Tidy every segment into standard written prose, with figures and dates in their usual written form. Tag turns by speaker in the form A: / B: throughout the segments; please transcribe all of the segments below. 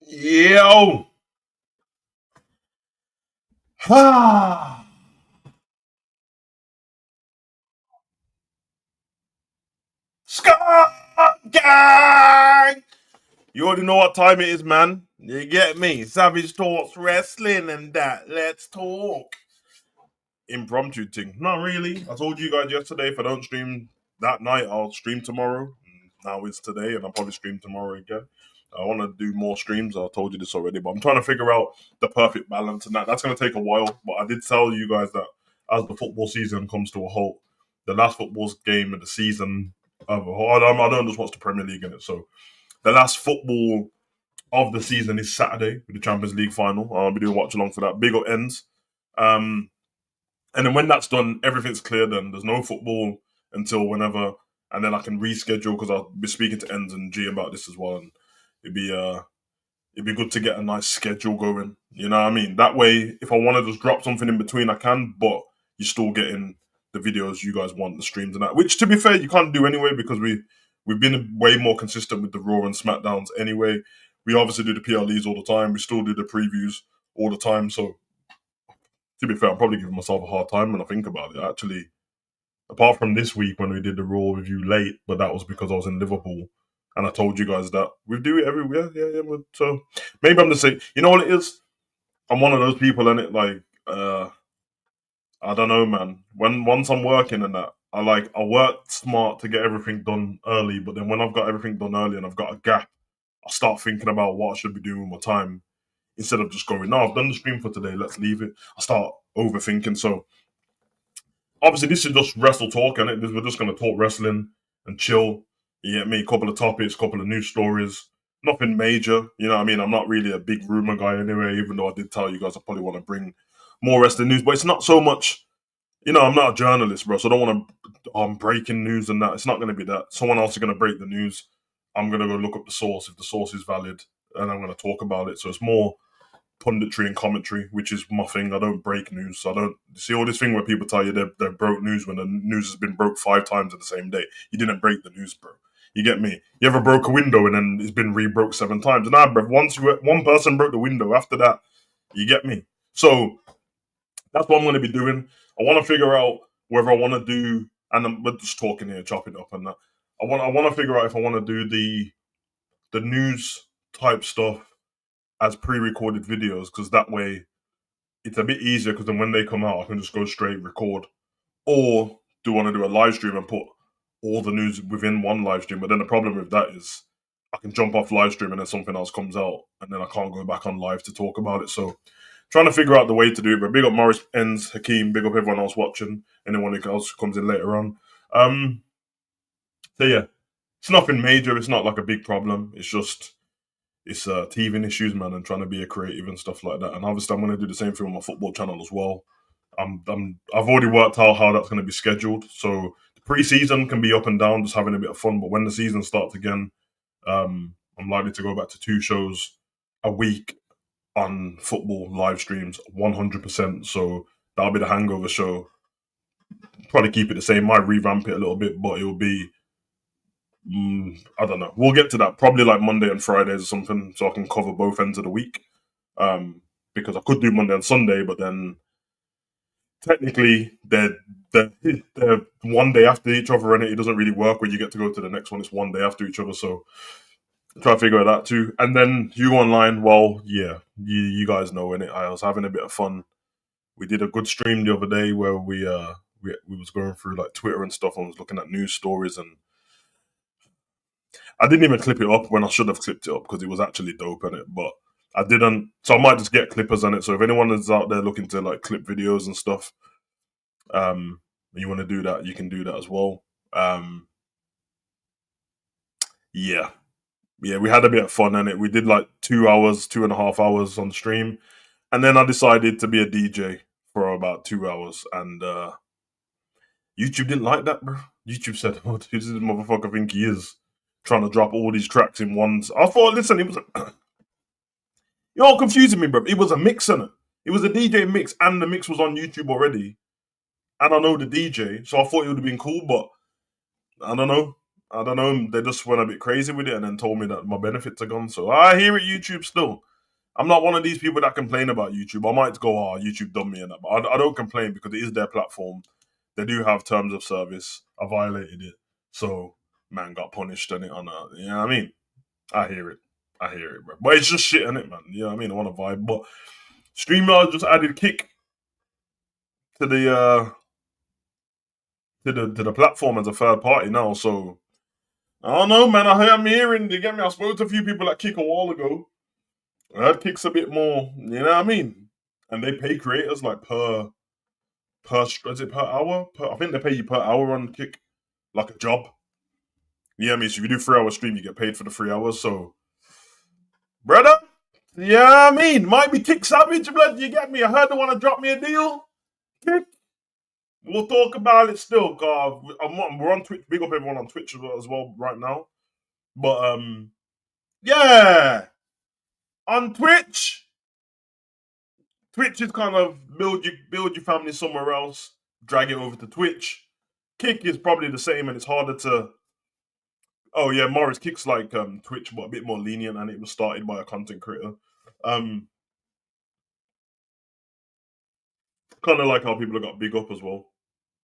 A: Yo! Ah! Scott Gang! You already know what time it is, man. You get me? Savage Talks Wrestling and that. Let's talk. Impromptu thing. Not really. I told you guys yesterday if I don't stream that night, I'll stream tomorrow. Now it's today, and I'll probably stream tomorrow again. I want to do more streams. I told you this already, but I'm trying to figure out the perfect balance, and that's going to take a while. But I did tell you guys that as the football season comes to a halt, the last football game of the season I don't just watch the Premier League in it, so the last football of the season is Saturday with the Champions League final. I'll be doing watch along for that. Big up ends. Um, and then when that's done, everything's clear. Then there's no football until whenever, and then I can reschedule because I'll be speaking to Ends and G about this as well, and it'd be uh it'd be good to get a nice schedule going. You know what I mean? That way, if I want to just drop something in between, I can, but you're still getting the videos you guys want, the streams and that. Which, to be fair, you can't do anyway because we've been way more consistent with the Raw and Smackdowns anyway. We obviously do the PLEs all the time. We still do the previews all the time. So, to be fair, I'm probably giving myself a hard time when I think about it. Actually, apart from this week when we did the Raw review late, but that was because I was in Liverpool. And I told you guys that we do it everywhere. Yeah. So maybe I'm the same. You know what it is? I'm one of those people, and it like I don't know, man. When once I'm working and that, I work smart to get everything done early. But then when I've got everything done early and I've got a gap, I start thinking about what I should be doing with my time instead of just going, no, I've done the stream for today. Let's leave it. I start overthinking. So obviously this is just wrestle talk, and we're just gonna talk wrestling and chill. You get me? A couple of topics, couple of news stories. Nothing major, you know what I mean? I'm not really a big rumor guy anyway, even though I did tell you guys I probably want to bring more wrestling news, but it's not so much, I'm not a journalist, bro, so I don't want to breaking news and that. It's not going to be that. Someone else is going to break the news. I'm going to go look up the source. If the source is valid, and I'm going to talk about it. So it's more punditry and commentary, which is my thing. I don't break news. So I don't see all this thing where people tell you they're broke news when the news has been broke 5 times in the same day. You didn't break the news, bro. You get me? You ever broke a window and then it's been re-broke 7 times? Nah, bro. Once one person broke the window, after that, you get me? So that's what I'm going to be doing. I want to figure out whether I want to do, and we're just talking here, chopping up and that. I want to figure out if I want to do the news type stuff as pre-recorded videos, because that way it's a bit easier. Because then when they come out, I can just go straight record. Or do I want to do a live stream and put all the news within one live stream? But then the problem with that is I can jump off live stream and then something else comes out, and then I can't go back on live to talk about it. So trying to figure out the way to do it. But big up Morris Ends, Hakeem, big up everyone else watching, anyone else who comes in later on. So yeah, it's nothing major. It's not like a big problem. It's teething issues, man, and trying to be a creative and stuff like that. And obviously, I'm going to do the same thing on my football channel as well. I've already worked out how that's going to be scheduled. So the preseason can be up and down, just having a bit of fun. But when the season starts again, I'm likely to go back to 2 shows a week on football live streams, 100%. So that'll be the hangover show. Probably keep it the same. Might revamp it a little bit, but it'll be. I don't know. We'll get to that. Probably like Monday and Fridays or something, so I can cover both ends of the week. Because I could do Monday and Sunday, but then technically they're 1 day after each other, and it doesn't really work when you get to go to the next one. It's 1 day after each other, so try to figure out that too. And then you online, well, yeah, you guys know in it. I was having a bit of fun. We did a good stream the other day where we was going through like Twitter and stuff and was looking at news stories, and I didn't even clip it up when I should have clipped it up because it was actually dope in it, but I didn't. So I might just get clippers on it. So if anyone is out there looking to like clip videos and stuff, and you want to do that, you can do that as well. Um, yeah, yeah, we had a bit of fun in it. We did like 2 hours, 2.5 hours on stream, and then I decided to be a DJ for about 2 hours, and YouTube didn't like that, bro. YouTube said, "Oh, who's this motherfucker think he is? Trying to drop all these tracks in ones." I thought, listen, it was you're all confusing me, bro. It was a mix, innit? It was a DJ mix, and the mix was on YouTube already. And I know the DJ, so I thought it would have been cool, but I don't know. I don't know, they just went a bit crazy with it and then told me that my benefits are gone. So I hear it, YouTube still. I'm not one of these people that complain about YouTube. I might go, oh, YouTube done me and that, but I don't complain because it is their platform. They do have terms of service. I violated it. So, man got punished and it on a, you know what I mean? I hear it. I hear it, bro. But it's just shit, innit, man? You know what I mean? I want to vibe. But StreamYard just added Kick to the platform as a third party now. So I don't know, man. I'm hearing. You get me? I spoke to a few people at Kick a while ago. I heard Kick's a bit more. You know what I mean? And they pay creators like is it per hour? I think they pay you per hour on Kick, like a job. Yeah, I mean, so if you do 3 hour stream, you get paid for the 3 hours. So, brother, yeah, I mean, might be Kick Savage, blood. You get me? I heard they want to drop me a deal. Kick. We'll talk about it still, cause we're on Twitch. Big up everyone on Twitch as well right now. But yeah, on Twitch, Twitch is kind of build your family somewhere else, drag it over to Twitch. Kick is probably the same, and it's harder to. Oh yeah, Morris Kick's like Twitch, but a bit more lenient, and it was started by a content creator. Um, kind of like how people have got big up as well,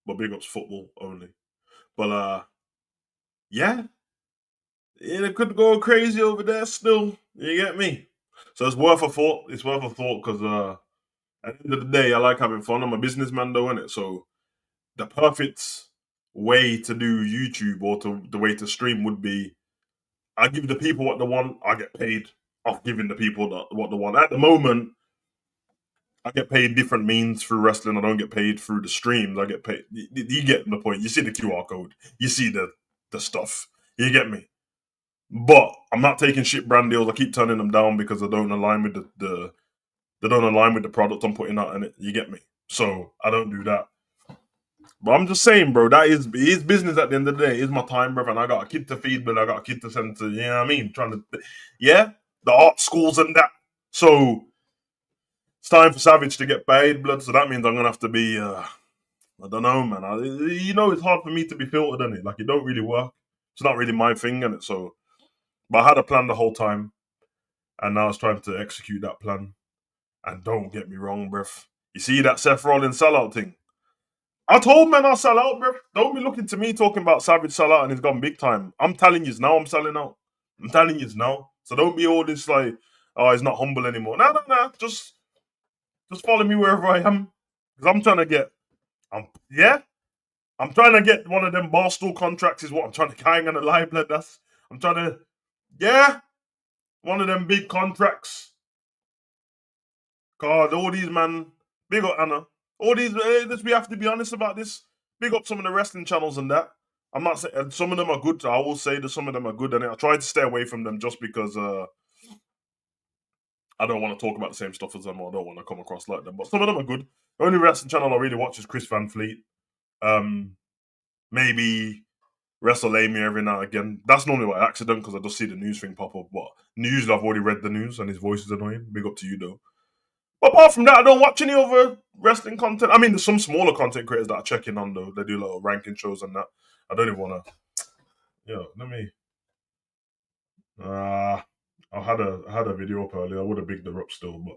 A: but big up's football only. But yeah, it could go crazy over there still. You get me? So it's worth a thought. It's worth a thought because at the end of the day, I like having fun. I'm a businessman, though, innit? So the perfect way to do YouTube or the way to stream would be I give the people what they want. I get paid off giving the people what they want. At the moment, I get paid different means through wrestling. I don't get paid through the streams. I get paid. You get the point. You see the QR code. You see the stuff. You get me. But I'm not taking shit brand deals. I keep turning them down because they don't align with the they don't align with the product I'm putting out in it. You get me? So I don't do that. But I'm just saying, bro, that is business at the end of the day. It's my time, bro, and I got a kid to feed, but I got a kid to send to, you know what I mean? Trying to, yeah, the art schools and that. So it's time for Savage to get paid, blood. So that means I'm gonna have to be, I don't know, man. It's hard for me to be filtered in it. Like it don't really work. It's not really my thing, and it. So, but I had a plan the whole time, and now I was trying to execute that plan. And don't get me wrong, bruv. You see that Seth Rollins sellout thing? I told man I'll sell out, bro. Don't be looking to me talking about Savage sell out and he's gone big time. I'm telling you now I'm selling out. I'm telling you now. So don't be all this like, oh, he's not humble anymore. No. Just follow me wherever I am. Because I'm trying to get I'm trying to get one of them Barstool contracts is what I'm trying to hang on the live blood. I'm trying to one of them big contracts. God, all these man, big up Anna. All these, we have to be honest about this. Big up some of the wrestling channels and that. I'm not saying some of them are good. I will say that some of them are good, and I try to stay away from them just because I don't want to talk about the same stuff as them, or I don't want to come across like them. But some of them are good. The only wrestling channel I really watch is Chris Van Fleet. Maybe WrestleMania every now and again. That's normally by accident because I just see the news thing pop up. But usually I've already read the news, and his voice is annoying. Big up to you though. But apart from that, I don't watch any other wrestling content. I mean, there's some smaller content creators that I check in on though. They do little ranking shows and that. I don't even want to. Let me. I had a video up earlier. I would have bigged her up still, but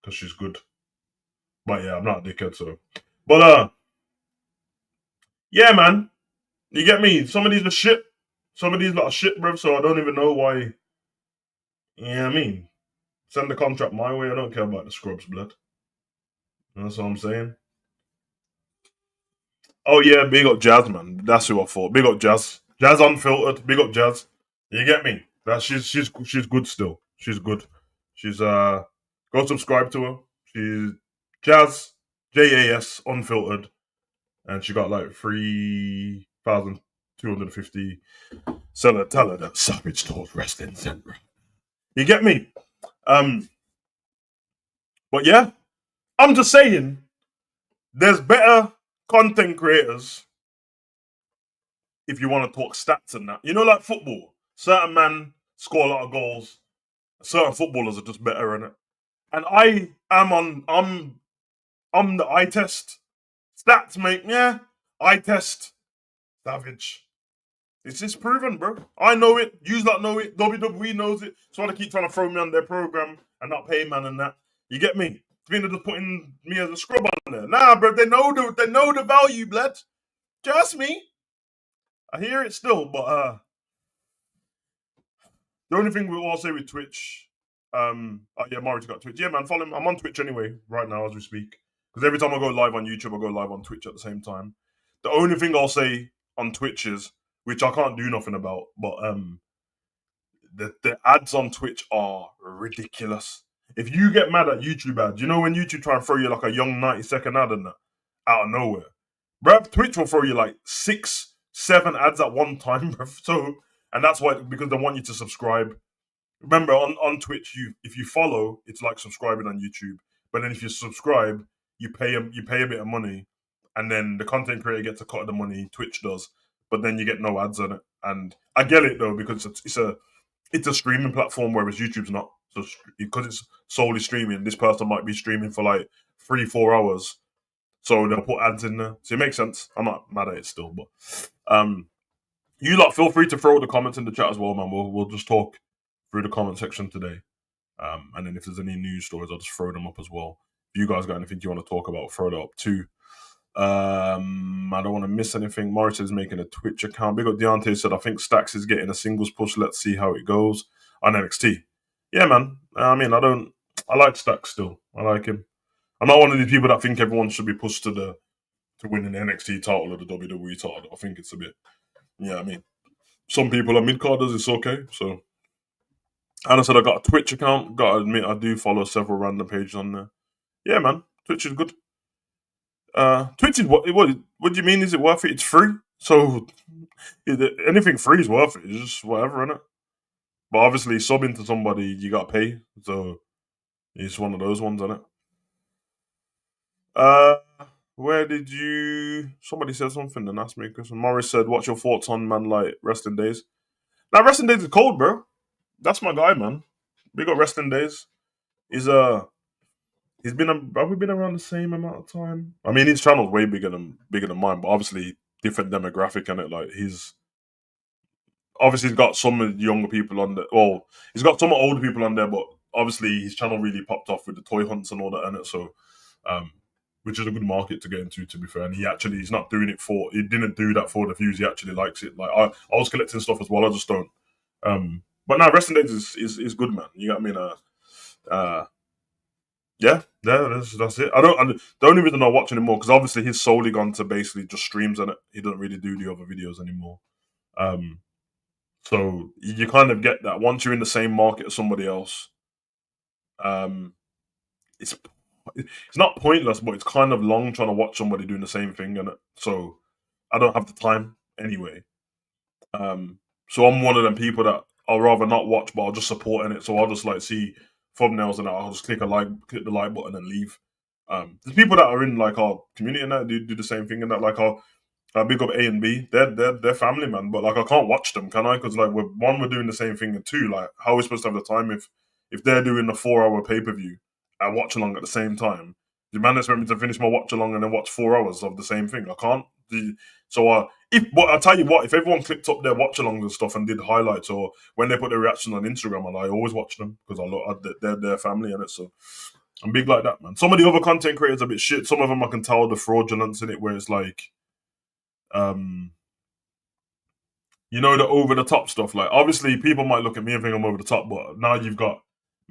A: because she's good. But yeah, I'm not a dickhead, so. But yeah, man, you get me. Some of these are shit. Some of these are shit, bro. So I don't even know why. Yeah, I mean, send the contract my way. I don't care about the scrubs, blood. That's what I'm saying. Oh yeah, big up Jazz, man. That's who I thought. Big up Jazz. Jazz unfiltered. Big up Jazz. You get me? That she's good still. She's good. She's go subscribe to her. She's Jazz JAS unfiltered, and she got like 3,250. Tell her that Savage Talk Wrestling Center. You get me? But yeah, I'm just saying. There's better content creators if you want to talk stats and that. You know, like football. Certain men score a lot of goals. Certain footballers are just better in it. And I am I'm the eye test. Stats, mate, yeah. Eye test. Savage. It's just proven, bro. I know it. You lot know it. WWE knows it. So they keep trying to throw me on their program and not pay man and that. You get me? They're just putting me as a scrub on there. Nah, bro. They know the value, blood. Just me. I hear it still, but the only thing we'll all say with Twitch, oh yeah, Mari's got Twitch. Yeah, man, follow him. I'm on Twitch anyway right now as we speak. Because every time I go live on YouTube, I go live on Twitch at the same time. The only thing I'll say on Twitch is, which I can't do nothing about, but the ads on Twitch are ridiculous. If you get mad at YouTube ads, you know when YouTube try and throw you like a young 90-second ad and that out of nowhere, bruv, Twitch will throw you like 6, 7 ads at one time, bruv. So, and that's why, because they want you to subscribe. Remember, on Twitch, if you follow, it's like subscribing on YouTube. But then if you subscribe, you pay a bit of money, and then the content creator gets a cut of the money. Twitch does, but then you get no ads on it. And I get it though, because it's a streaming platform, whereas YouTube's not. So because it's solely streaming, this person might be streaming for like 3-4 hours, so they'll put ads in there. So it makes sense. I'm not mad at it still, but you lot feel free to throw the comments in the chat as well, man. We'll just talk through the comment section today, and then if there's any news stories, I'll just throw them up as well. If you guys got anything you want to talk about, throw that up too. I don't want to miss anything. Morris is making a Twitch account. Big up Deontay said, I think Stacks is getting a singles push. Let's see how it goes on NXT. Yeah, man. I mean, I like Stacks still. I like him. I'm not one of these people that think everyone should be pushed to win an NXT title or the WWE title. I think it's a bit, yeah, I mean, some people are mid-carders, it's okay. So, and I said I got a Twitch account. Gotta admit, I do follow several random pages on there. Yeah, man. Twitch is good. Twitch is what do you mean? Is it worth it? It's free, so anything free is worth it. It's just whatever, innit? But obviously, subbing to somebody you got to pay, so it's one of those ones, isn't it? Where did you? Somebody said something and asked me. Because Morris said, "What's your thoughts on man like Resting Days?" Now, Resting Days is cold, bro. That's my guy, man. We got Resting Days. He's been have we been around the same amount of time? I mean, his channel's way bigger than mine, but obviously different demographic in it. Like he's got some younger people on there. Well, he's got some older people on there, but obviously his channel really popped off with the toy hunts and all that in it. So, which is a good market to get into, to be fair. And he's not doing it he didn't do that for the views. He actually likes it. Like I was collecting stuff as well. I just don't. But now Resting Days is good, man. You got what I mean? Yeah, that's it. The only reason I watch anymore because obviously he's solely gone to basically just streams on it. He doesn't really do the other videos anymore. So you kind of get that once you're in the same market as somebody else. It's not pointless, but it's kind of long trying to watch somebody doing the same thing, and so I don't have the time anyway. So I'm one of them people that I'll rather not watch, but I'll just support in it. So I'll just like see thumbnails and I'll just click the like button and leave. There's people that are in like our community and that do the same thing and that like our big up A and B. They're family, man, but like I can't watch them, can I? Because like we're doing the same thing, and two, like how are we supposed to have the time if they're doing the 4-hour pay-per-view and watch along at the same time? The man expect me to finish my watch along and then watch 4 hours of the same thing. I can't. So but I'll tell you what, if everyone clicked up their watch alongs and stuff and did highlights or when they put their reaction on Instagram, I always watch them because they're their family in it. So I'm big like that, man. Some of the other content creators are a bit shit. Some of them I can tell the fraudulence in it, where it's like, the over the top stuff. Like obviously people might look at me and think I'm over the top, but now you've got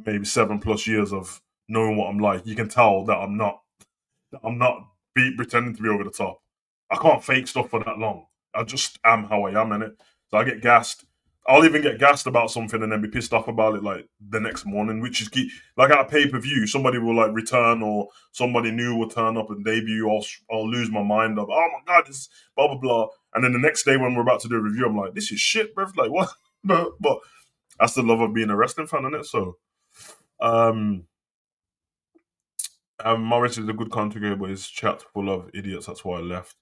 A: maybe 7+ years of knowing what I'm like. You can tell that I'm not pretending to be over the top. I can't fake stuff for that long. I just am how I am in it. So I get gassed. I'll even get gassed about something and then be pissed off about it like the next morning, which is key. Like at a pay-per-view, somebody will like return or somebody new will turn up and debut. I'll lose my mind of, oh my God, this blah, blah, blah. And then the next day when we're about to do a review, I'm like, this is shit, bro. Like what? but that's the love of being a wrestling fan, isn't it? So, Morris is a good contributor, but his chat's full of idiots. That's why I left.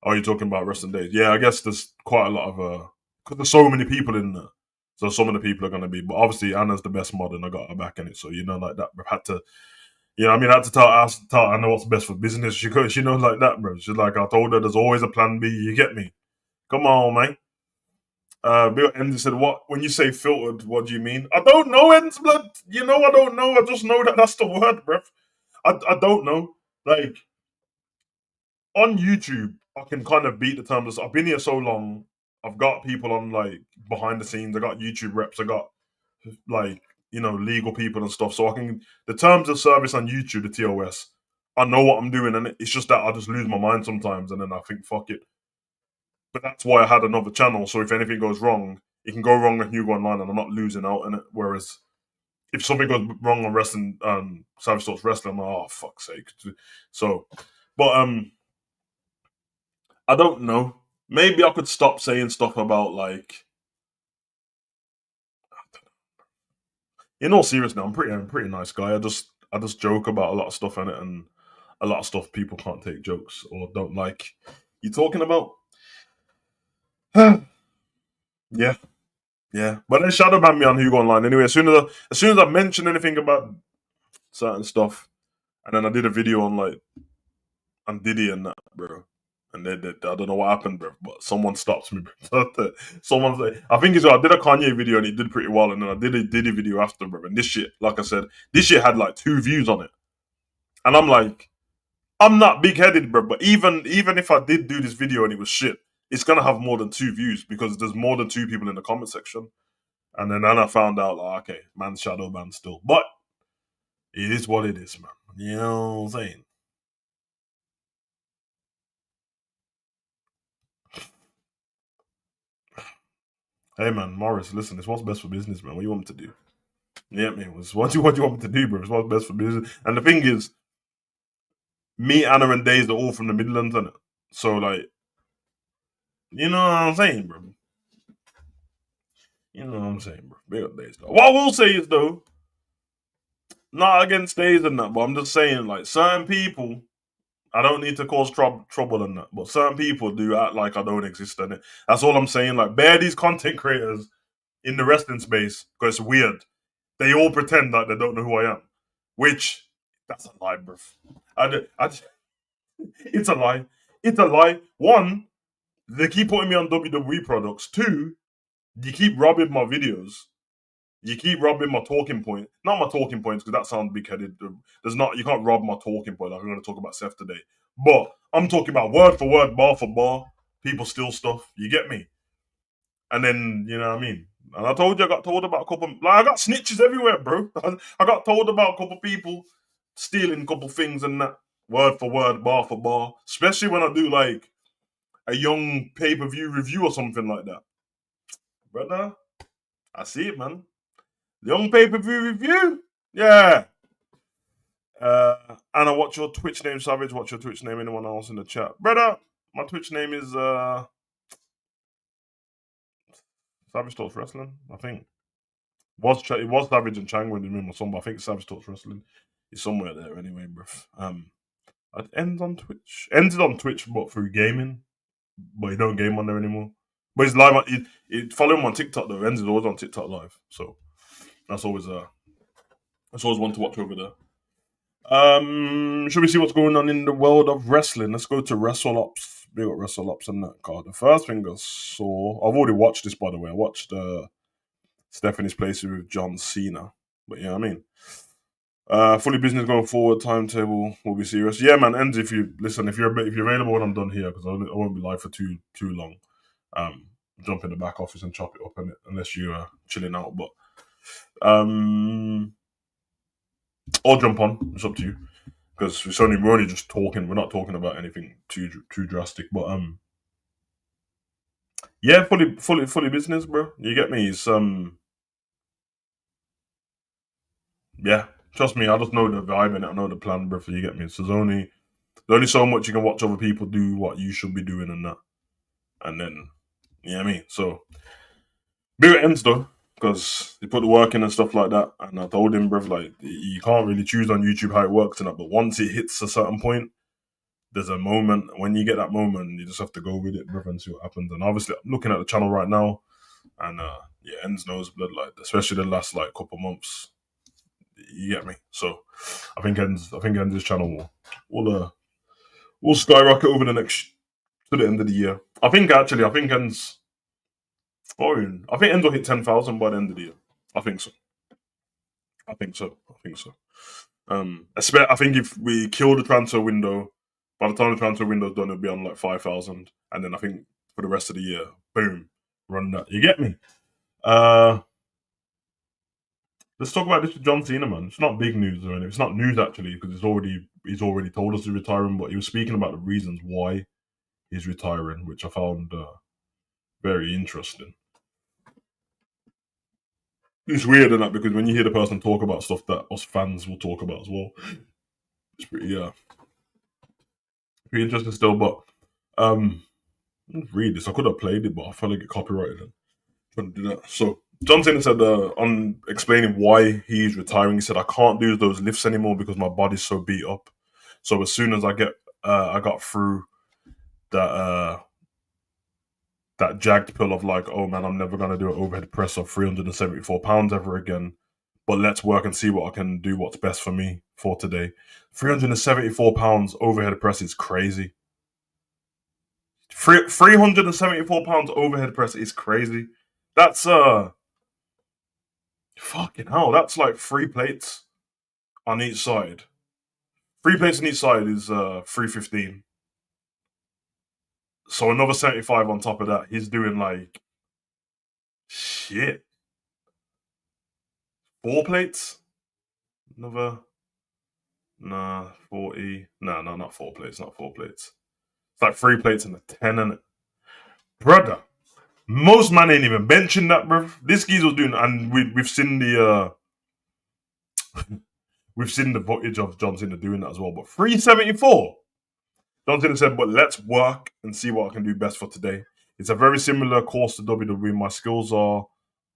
A: Oh, you're talking about Resting Days? Yeah, I guess there's quite a lot of because there's so many people in there, so some of the people are going to be. But obviously, Anna's the best mod, and I got her back in it. So like that. We've had to, I mean, I had to tell Anna what's best for business. She knows like that, bro. She's like, I told her there's always a plan B. You get me? Come on, man. Bill Endy said, "What? When you say filtered, what do you mean?" I don't know, Ends blood. You know, I don't know. I just know that that's the word, bruv. I don't know. Like on YouTube, I can kind of beat the terms. I've been here so long. I've got people on like behind the scenes. I got YouTube reps. I got like legal people and stuff. So I can the terms of service on YouTube, the TOS. I know what I'm doing, and it's just that I just lose my mind sometimes, and then I think, fuck it. But that's why I had another channel. So if anything goes wrong, it can go wrong with Hugo Online, and I'm not losing out in it. Whereas if something goes wrong on wrestling, Savage Talks Wrestling, I'm like, oh fuck's sake. So, but I don't know. Maybe I could stop saying stuff about like. In all seriousness, I'm a pretty nice guy. I just joke about a lot of stuff in it, and a lot of stuff people can't take jokes or don't like. You talking about? Yeah, yeah. But they shadow banned me on Hugo Online anyway. As soon as I mentioned anything about certain stuff, and then I did a video on like on Diddy and that, bro. And I don't know what happened, bro, but someone stops me, bro. Someone's like, I think I did a Kanye video and he did pretty well, and then I did a Diddy video after, bro. And this shit, like I said, this shit had like 2 views on it, and I'm like, I'm not big headed, bro. But even if I did do this video and it was shit, it's gonna have more than 2 views because there's more than 2 people in the comment section. And then I found out, like, okay, man's shadow banned still, but it is what it is, man. You know what I'm saying? Hey, man, Morris, listen, it's what's best for business, man. What do you want me to do? Yeah, man. What you want me to do, bro? It's what's best for business. And the thing is, me, Anna, and Days are all from the Midlands, and so like, you know what I'm saying, bro. You know what I'm saying, bro. Big up Days, though. What I will say is though, not against Days and that, but I'm just saying, like, certain people, I don't need to cause trouble and that, but certain people do act like I don't exist in it. That's all I'm saying. Like, bear these content creators in the wrestling space because it's weird. They all pretend like they don't know who I am, which that's a lie, bro. It's a lie. It's a lie. One, they keep putting me on WWE products. Two, you keep robbing my videos. You keep robbing my talking point. Not my talking points, because that sounds big headed. There's not you can't rob my talking point. Like I'm gonna talk about Seth today. But I'm talking about word for word, bar for bar. People steal stuff. You get me? And then you know what I mean? And I told you I got told about a couple like I got snitches everywhere, bro. I got told about a couple people stealing a couple things and that. Word for word, bar for bar. Especially when I do like a young pay-per-view review or something like that. Brother, I see it, man. Young pay-per-view review. Yeah. Anna, what's your Twitch name, Savage? What's your Twitch name? Anyone else in the chat? Brother, my Twitch name is Savage Talks Wrestling, I think. It was Savage and Chang when they made my song, but I think Savage Talks Wrestling is somewhere there anyway, bruv. It ends on Twitch. Ended on Twitch, but through gaming. But he don't game on there anymore. But he's live. Follow him on TikTok though. Ends is always on TikTok live, so that's always one to watch over there. Should we see what's going on in the world of wrestling? Let's go to Wrestle Ops. We got Wrestle Ops and that card. The first thing I saw, I've already watched this by the way. I watched Stephanie's place with John Cena. But yeah, I mean, fully business going forward. Timetable will be serious. Yeah, man. Ends if you listen. If you're available when I'm done here, because I won't be live for too long. Jump in the back office and chop it up in it, unless you're chilling out. But or jump on. It's up to you because we're only just talking. We're not talking about anything too drastic. But yeah, fully business, bro. You get me? It's yeah. Trust me, I just know the vibe and I know the plan, bro. So you get me? So there's only so much you can watch other people do what you should be doing and that, and then you know what I mean. So big ends though. Because he put the work in and stuff like that, and I told him, bro, like you can't really choose on YouTube how it works and that. But once it hits a certain point, there's a moment when you get that moment, you just have to go with it, brother, and see what happens. And obviously, I'm looking at the channel right now, and yeah, ends knows blood, like especially the last like couple months. You get me? So I think ends this channel will skyrocket over the next to the end of the year. I think ends. Oh, I think ends will hit 10,000 by the end of the year. I think so. I think so. I think so. I think if we kill the transfer window, by the time the transfer window's done, it'll be on like 5,000, and then I think for the rest of the year, boom, run that. You get me? Uh, let's talk about this with John Cena, man. It's not big news or anything. It's not news actually because he's already told us he's retiring, but he was speaking about the reasons why he's retiring, which I found very interesting. It's weird in that because when you hear the person talk about stuff that us fans will talk about as well, it's pretty interesting still. But let's read this. I could have played it, but I felt like it copyrighted and trying to do that. So John Cena said on explaining why he's retiring, he said, "I can't do those lifts anymore because my body's so beat up. So as soon as I got through that that jagged pill of like, oh man, I'm never gonna do an overhead press of 374 pounds ever again. But let's work and see what I can do. What's best for me for today. 374 pounds overhead press is crazy. 374 pounds overhead press is crazy. That's fucking hell. That's like 3 plates on each side. 3 plates on each side is 315. So another 75 on top of that. He's doing like shit. 4 plates. Another 40. No, not 4 plates. Not 4 plates. It's like 3 plates and a 10 in it, brother. Most man ain't even benching that, bro. This geezer was doing, and we've seen the we've seen the footage of John Cena doing that as well. But 374. John Cena said, but let's work and see what I can do best for today. It's a very similar course to WWE. My skills are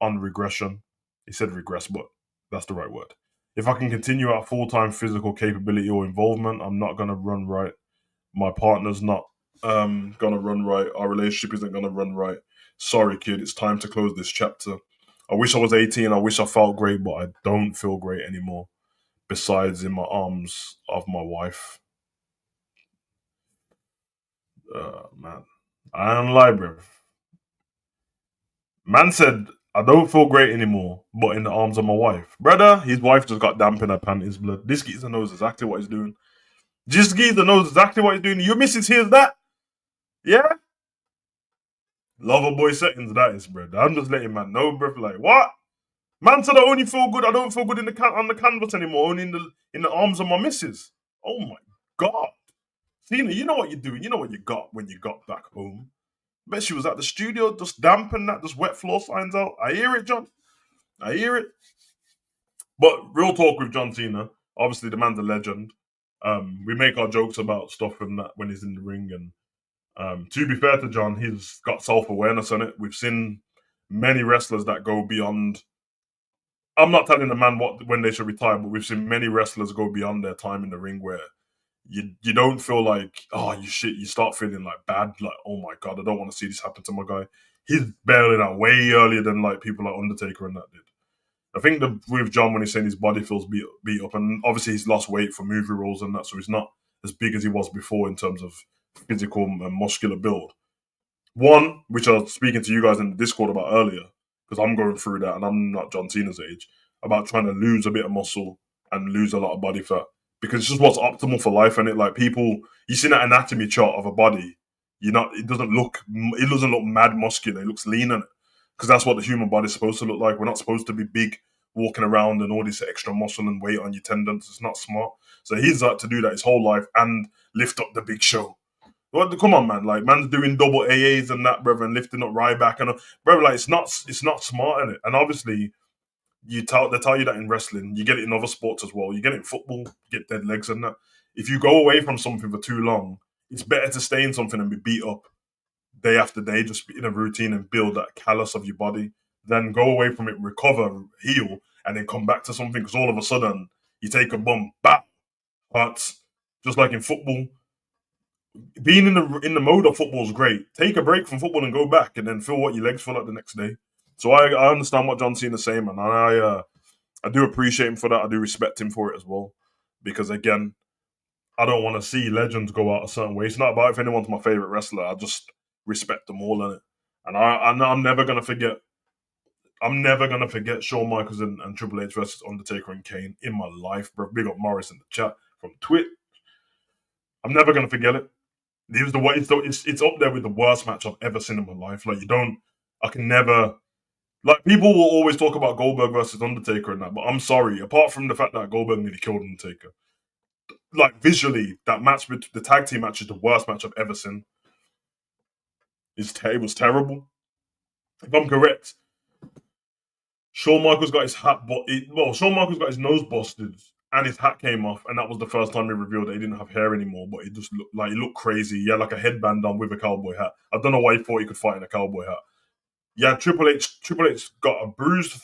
A: on regression. He said regress, but that's the right word. If I can continue at full time physical capability or involvement, I'm not gonna run right. My partner's not gonna run right. Our relationship isn't gonna run right. Sorry, kid. It's time to close this chapter. I wish I was 18. I wish I felt great, but I don't feel great anymore. Besides, in my arms of my wife. Man, I am lie, bro. Man said, I don't feel great anymore, but in the arms of my wife. Brother, his wife just got damp in her panties blood. This geezer knows exactly what he's doing. This geezer knows exactly what he's doing. Your missus hears that? Yeah? Lover boy settings, that is, bro. I'm just letting man know, bro. Like, what? Man said I only feel good. I don't feel good in on the canvas anymore. Only in the arms of my missus. Oh my god, Cena, you know what you're doing. You know what you got when you got back home. Bet she was at the studio just damping that, just wet floor signs out. I hear it, John. I hear it. But real talk with John Cena. Obviously, the man's a legend. We make our jokes about stuff from that when he's in the ring, and to be fair to John, he's got self awareness on it. We've seen many wrestlers that go beyond. I'm not telling the man what when they should retire, but we've seen many wrestlers go beyond their time in the ring where you don't feel like oh you shit. You start feeling like bad, like oh my god, I don't want to see this happen to my guy. He's bailing out way earlier than like people like Undertaker and that did. I think with John when he's saying his body feels beat up, and obviously he's lost weight for movie roles and that, so he's not as big as he was before in terms of physical and muscular build. One, which I was speaking to you guys in the Discord about earlier, because I'm going through that and I'm not John Cena's age, about trying to lose a bit of muscle and lose a lot of body fat. Because it's just what's optimal for life, and it like people you see that anatomy chart of a body, you're not it doesn't look mad muscular, it looks lean in it. Because that's what the human body's supposed to look like. We're not supposed to be big walking around and all this extra muscle and weight on your tendons. It's not smart. So he's like to do that his whole life and lift up the big show. Well, come on, man! Like, man's doing double AAs and that, brother, and lifting up Ryback and brother. Like, it's not smart in it. And obviously, they tell you that in wrestling. You get it in other sports as well. You get it in football. You get dead legs and that. If you go away from something for too long, it's better to stay in something and be beat up day after day, just in a routine and build that callus of your body. Then go away from it, recover, heal, and then come back to something. Because all of a sudden, you take a bump, bam, hurts. Just like in football, being in the mode of football is great. Take a break from football and go back, and then feel what your legs feel like the next day. So I understand what John Cena's saying, man, and I do appreciate him for that. I do respect him for it as well, because again, I don't want to see legends go out a certain way. It's not about if anyone's my favorite wrestler. I just respect them all in it. And I'm never gonna forget. I'm never gonna forget Shawn Michaels and Triple H versus Undertaker and Kane in my life, bro. Big up Morris in the chat from Twit. I'm never gonna forget it. It was the way it's up there with the worst match I've ever seen in my life. Like I can never. Like people will always talk about Goldberg versus Undertaker and that, but I'm sorry. Apart from the fact that Goldberg nearly killed Undertaker, like visually, that match with the tag team match is the worst match I've ever seen. It was terrible. If I'm correct, Shawn Michaels got his Shawn Michaels got his nose busted and his hat came off, and that was the first time he revealed that he didn't have hair anymore. But it just looked like he looked crazy. He had like a headband on with a cowboy hat. I don't know why he thought he could fight in a cowboy hat. Yeah, Triple H. Triple H got a bruised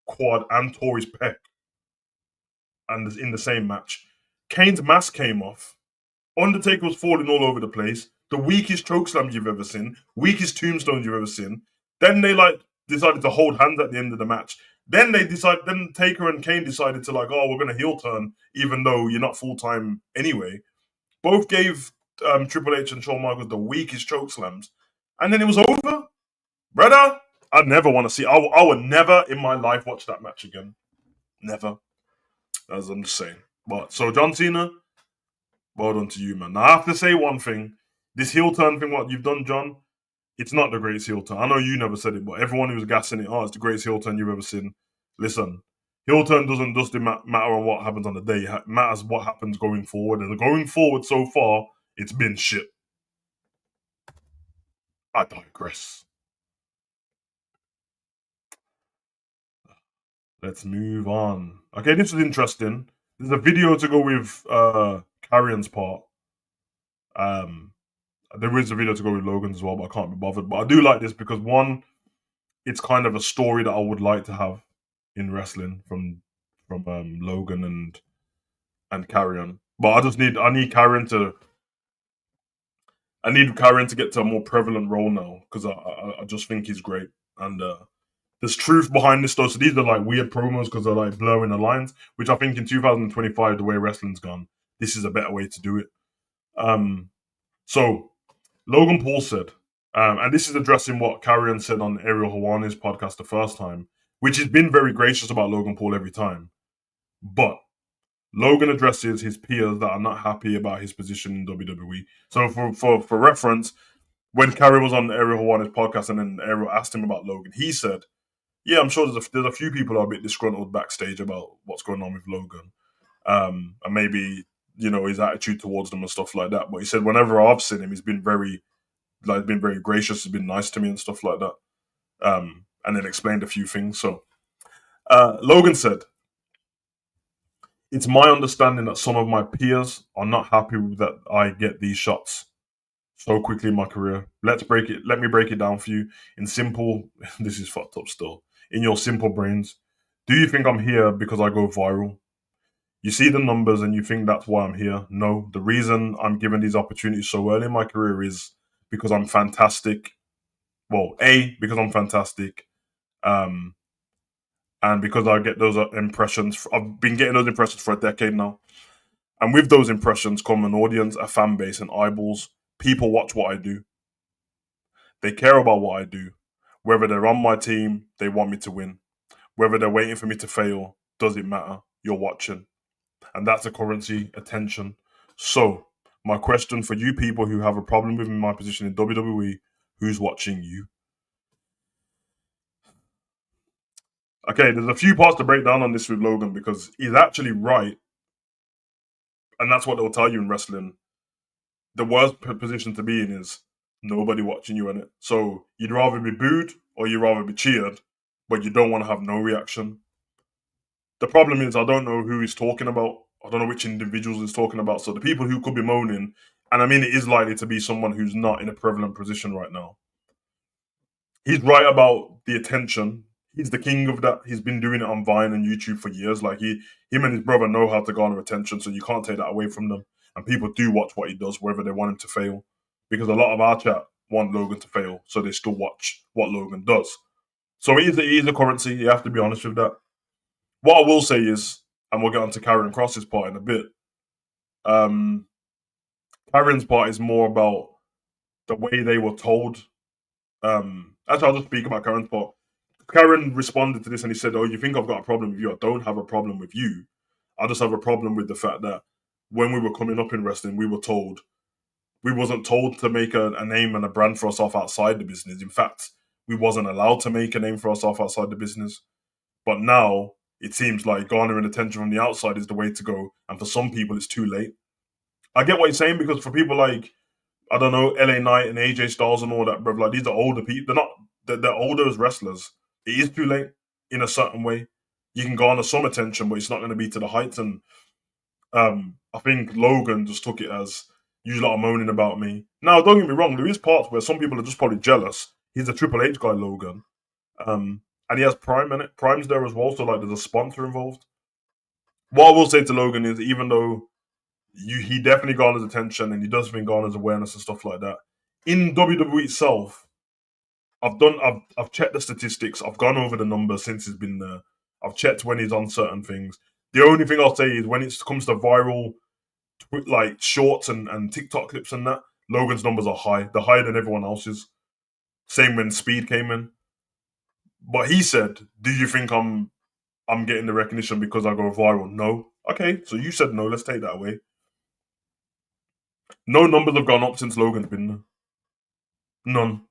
A: quad and tore his pec, and in the same match, Kane's mask came off. Undertaker was falling all over the place. The weakest chokeslams you've ever seen, weakest tombstones you've ever seen. Then they decided to hold hands at the end of the match. Then then Taker and Kane decided to we're gonna heel turn, even though you're not full time anyway. Both gave Triple H and Shawn Michaels the weakest chokeslams, and then it was over, brother. I never want to see. I would never in my life watch that match again. Never. As I'm just saying. But so John Cena, well done to you, man. Now I have to say one thing. This heel turn thing, what you've done, John, it's not the greatest heel turn. I know you never said it, but everyone who was gassing it, it's the greatest heel turn you've ever seen. Listen, heel turn doesn't just matter on what happens on the day. It matters what happens going forward. And going forward so far, it's been shit. I digress. Let's move on. Okay, this is interesting. There's a video to go with Carrion's part. There is a video to go with Logan's as well, but I can't be bothered. But I do like this because one, it's kind of a story that I would like to have in wrestling from Logan and Carrion. But I need Carrion to get to a more prevalent role now because I just think he's great and there's truth behind this though. So these are like weird promos because they're like blurring the lines, which I think in 2025 the way wrestling's gone, this is a better way to do it. So Logan Paul said, and this is addressing what Carrion said on Ariel Hawani's podcast the first time, which has been very gracious about Logan Paul every time. But Logan addresses his peers that are not happy about his position in WWE. So for reference, when Carrion was on Ariel Hawani's podcast and then Ariel asked him about Logan, he said, yeah, I'm sure there's a few people who are a bit disgruntled backstage about what's going on with Logan. And maybe, his attitude towards them and stuff like that. But he said whenever I've seen him, he's been very gracious, has been nice to me and stuff like that. And then explained a few things. So Logan said, it's my understanding that some of my peers are not happy that I get these shots so quickly in my career. Let me break it down for you in simple. This is fucked up still. In your simple brains, do you think I'm here because I go viral? You see the numbers and you think that's why I'm here. No, the reason I'm given these opportunities so early in my career is because I'm fantastic. Well, because I'm fantastic. And because I get those impressions. I've been getting those impressions for a decade now. And with those impressions come an audience, a fan base, and eyeballs. People watch what I do. They care about what I do. Whether they're on my team, they want me to win. Whether they're waiting for me to fail, doesn't matter. You're watching. And that's a currency, attention. So, my question for you people who have a problem with my position in WWE, who's watching you? Okay, there's a few parts to break down on this with Logan because he's actually right. And that's what they'll tell you in wrestling. The worst position to be in is nobody watching you in it. So you'd rather be booed or you'd rather be cheered, but you don't want to have no reaction. The problem is I don't know who he's talking about. I don't know which individuals he's talking about. So the people who could be moaning, and I mean it is likely to be someone who's not in a prevalent position right now. He's right about the attention. He's the king of that. He's been doing it on Vine and YouTube for years. Like him and his brother know how to garner attention, so you can't take that away from them. And people do watch what he does, whether they want him to fail. Because a lot of our chat want Logan to fail, so they still watch what Logan does. So it is a currency. You have to be honest with that. What I will say is, and we'll get on to Karrion Kross's part in a bit. Karrion's part is more about the way they were told. Actually, I'll just speak about Karen's part. Karen responded to this and he said, "Oh, you think I've got a problem with you? I don't have a problem with you. I just have a problem with the fact that when we were coming up in wrestling, we wasn't told to make a name and a brand for ourselves outside the business. In fact, we wasn't allowed to make a name for ourselves outside the business. But now it seems like garnering attention from the outside is the way to go. And for some people, it's too late. I get what you're saying because for people like I don't know LA Knight and AJ Styles and all that, bro, like these are older people. They're older as wrestlers. It is too late in a certain way. You can garner some attention, but it's not going to be to the heights. And I think Logan just took it as you lot are moaning about me. Now, don't get me wrong. There is parts where some people are just probably jealous. He's a Triple H guy, Logan, and he has Prime in it. Prime's there as well, so like there's a sponsor involved. What I will say to Logan is, even though he definitely garners attention and he does bring garners awareness and stuff like that, in WWE itself, I've checked the statistics. I've gone over the numbers since he's been there. I've checked when he's on certain things. The only thing I'll say is when it comes to viral like shorts and TikTok clips and that, Logan's numbers are high. They're higher than everyone else's. Same when Speed came in. But he said, "Do you think I'm getting the recognition because I go viral?" No. Okay, so you said no. Let's take that away. No numbers have gone up since Logan's been there. None.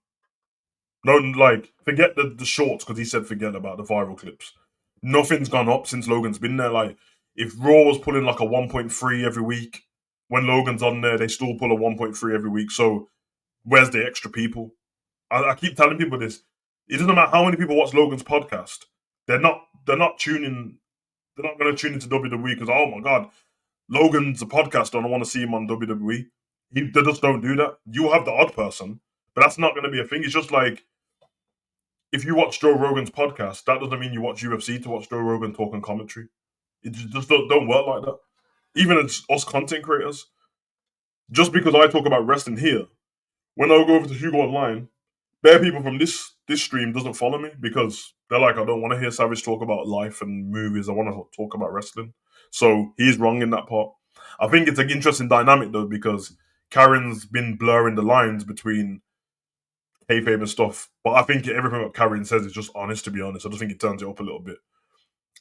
A: No, like forget the shorts because he said forget about the viral clips. Nothing's gone up since Logan's been there. Like if Raw was pulling like a 1.3 every week, when Logan's on there, they still pull a 1.3 every week. So where's the extra people? I keep telling people this. It doesn't matter how many people watch Logan's podcast. They're not. They're not tuning. They're not going to tune into WWE because oh my god, Logan's a podcaster and I want to see him on WWE. They just don't do that. You have the odd person, but that's not going to be a thing. It's just like if you watch Joe Rogan's podcast, that doesn't mean you watch UFC to watch Joe Rogan talking commentary. It just don't work like that. Even as us content creators, just because I talk about wrestling here, when I go over to Hugo Online, there are people from this stream doesn't follow me because they're like, I don't want to hear Savage talk about life and movies. I want to talk about wrestling. So he's wrong in that part. I think it's an interesting dynamic though because Karen's been blurring the lines between kayfabe and stuff. But I think everything that Karen says is just honest. To be honest, I just think it turns it up a little bit.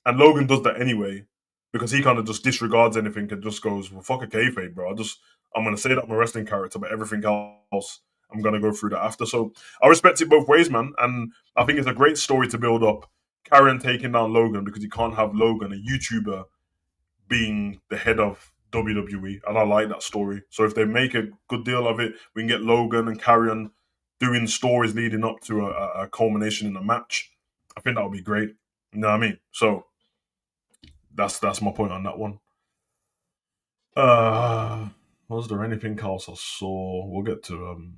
A: And Logan does that anyway because he kind of just disregards anything and just goes, "Well, fuck a kayfabe, bro. I'm gonna say that I'm a wrestling character, but everything else I'm gonna go through that after." So I respect it both ways, man. And I think it's a great story to build up. Karen taking down Logan because you can't have Logan, a YouTuber, being the head of WWE, and I like that story. So if they make a good deal of it, we can get Logan and Karen doing stories leading up to a culmination in a match. I think that would be great. You know what I mean? So that's my point on that one. Uh was there anything else I saw? We'll get to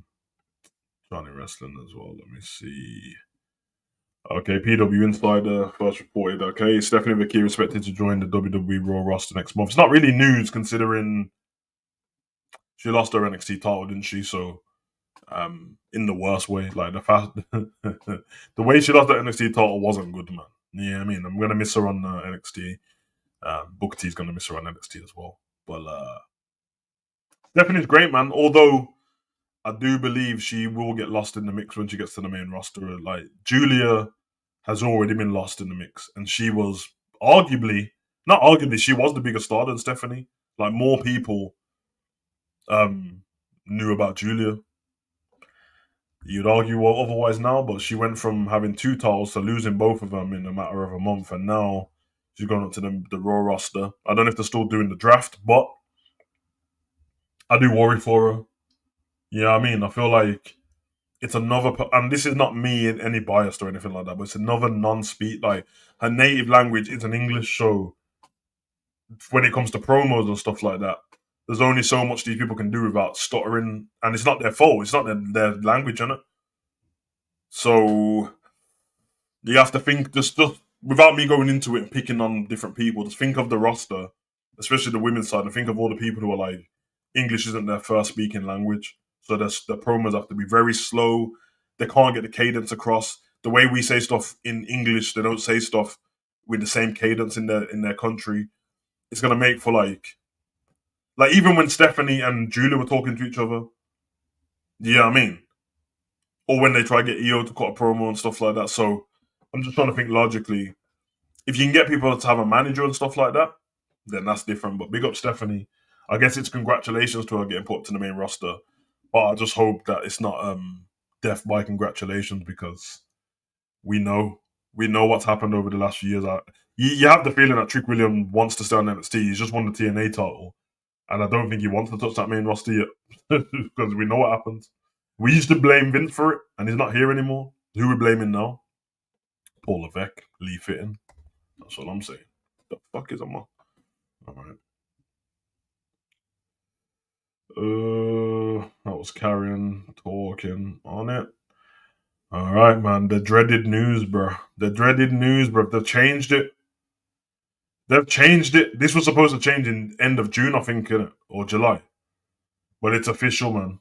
A: Johnny Wrestling as well. Let me see. Okay, PW Insider first reported. Okay, Stephanie McKee expected to join the WWE Raw roster next month. It's not really news considering she lost her NXT title, didn't she? So, in the worst way, like the way she lost the NXT title wasn't good, man. Yeah, I mean, I'm gonna miss her on NXT. Booker T's gonna miss her on NXT as well. But Stephanie's great, man. Although I do believe she will get lost in the mix when she gets to the main roster. Like Julia has already been lost in the mix, and she was arguably, not arguably, she was the bigger star than Stephanie. Like more people um, knew about Julia. You'd argue well otherwise now, but she went from having two titles to losing both of them in a matter of a month, and now she's gone up to the Raw roster. I don't know if they're still doing the draft, but I do worry for her. Yeah, I mean, I feel like it's another, and this is not me in any bias or anything like that, but it's another non-speak. Like her native language is an English, so when it comes to promos and stuff like that, there's only so much these people can do without stuttering, and it's not their fault. It's not their language, in it. So you have to think just without me going into it and picking on different people. Just think of the roster, especially the women's side, and think of all the people who are like English isn't their first speaking language, so the promos have to be very slow. They can't get the cadence across. The way we say stuff in English, they don't say stuff with the same cadence in their country. It's gonna make for like even when Stephanie and Julia were talking to each other, Yeah, I mean, or when they try to get EO to cut a promo and stuff like that. So I'm just trying to think logically. If you can get people to have a manager and stuff like that, then that's different. But big up Stephanie. I guess it's congratulations to her getting put to the main roster. But I just hope that it's not death by congratulations because we know what's happened over the last few years. You have the feeling that Trick William wants to stay on NXT. He's just won the TNA title, and I don't think he wants to touch that main roster yet because we know what happens. We used to blame Vince for it, and he's not here anymore. Who we blaming now? Paul Levesque, Lee Fitton. That's all I'm saying. The fuck is a all right. I was carrying, talking on it. All right, man. The dreaded news, bro. The dreaded news, bro. They've changed it. They've changed it. This was supposed to change in end of June, I think, or July. But it's official, man.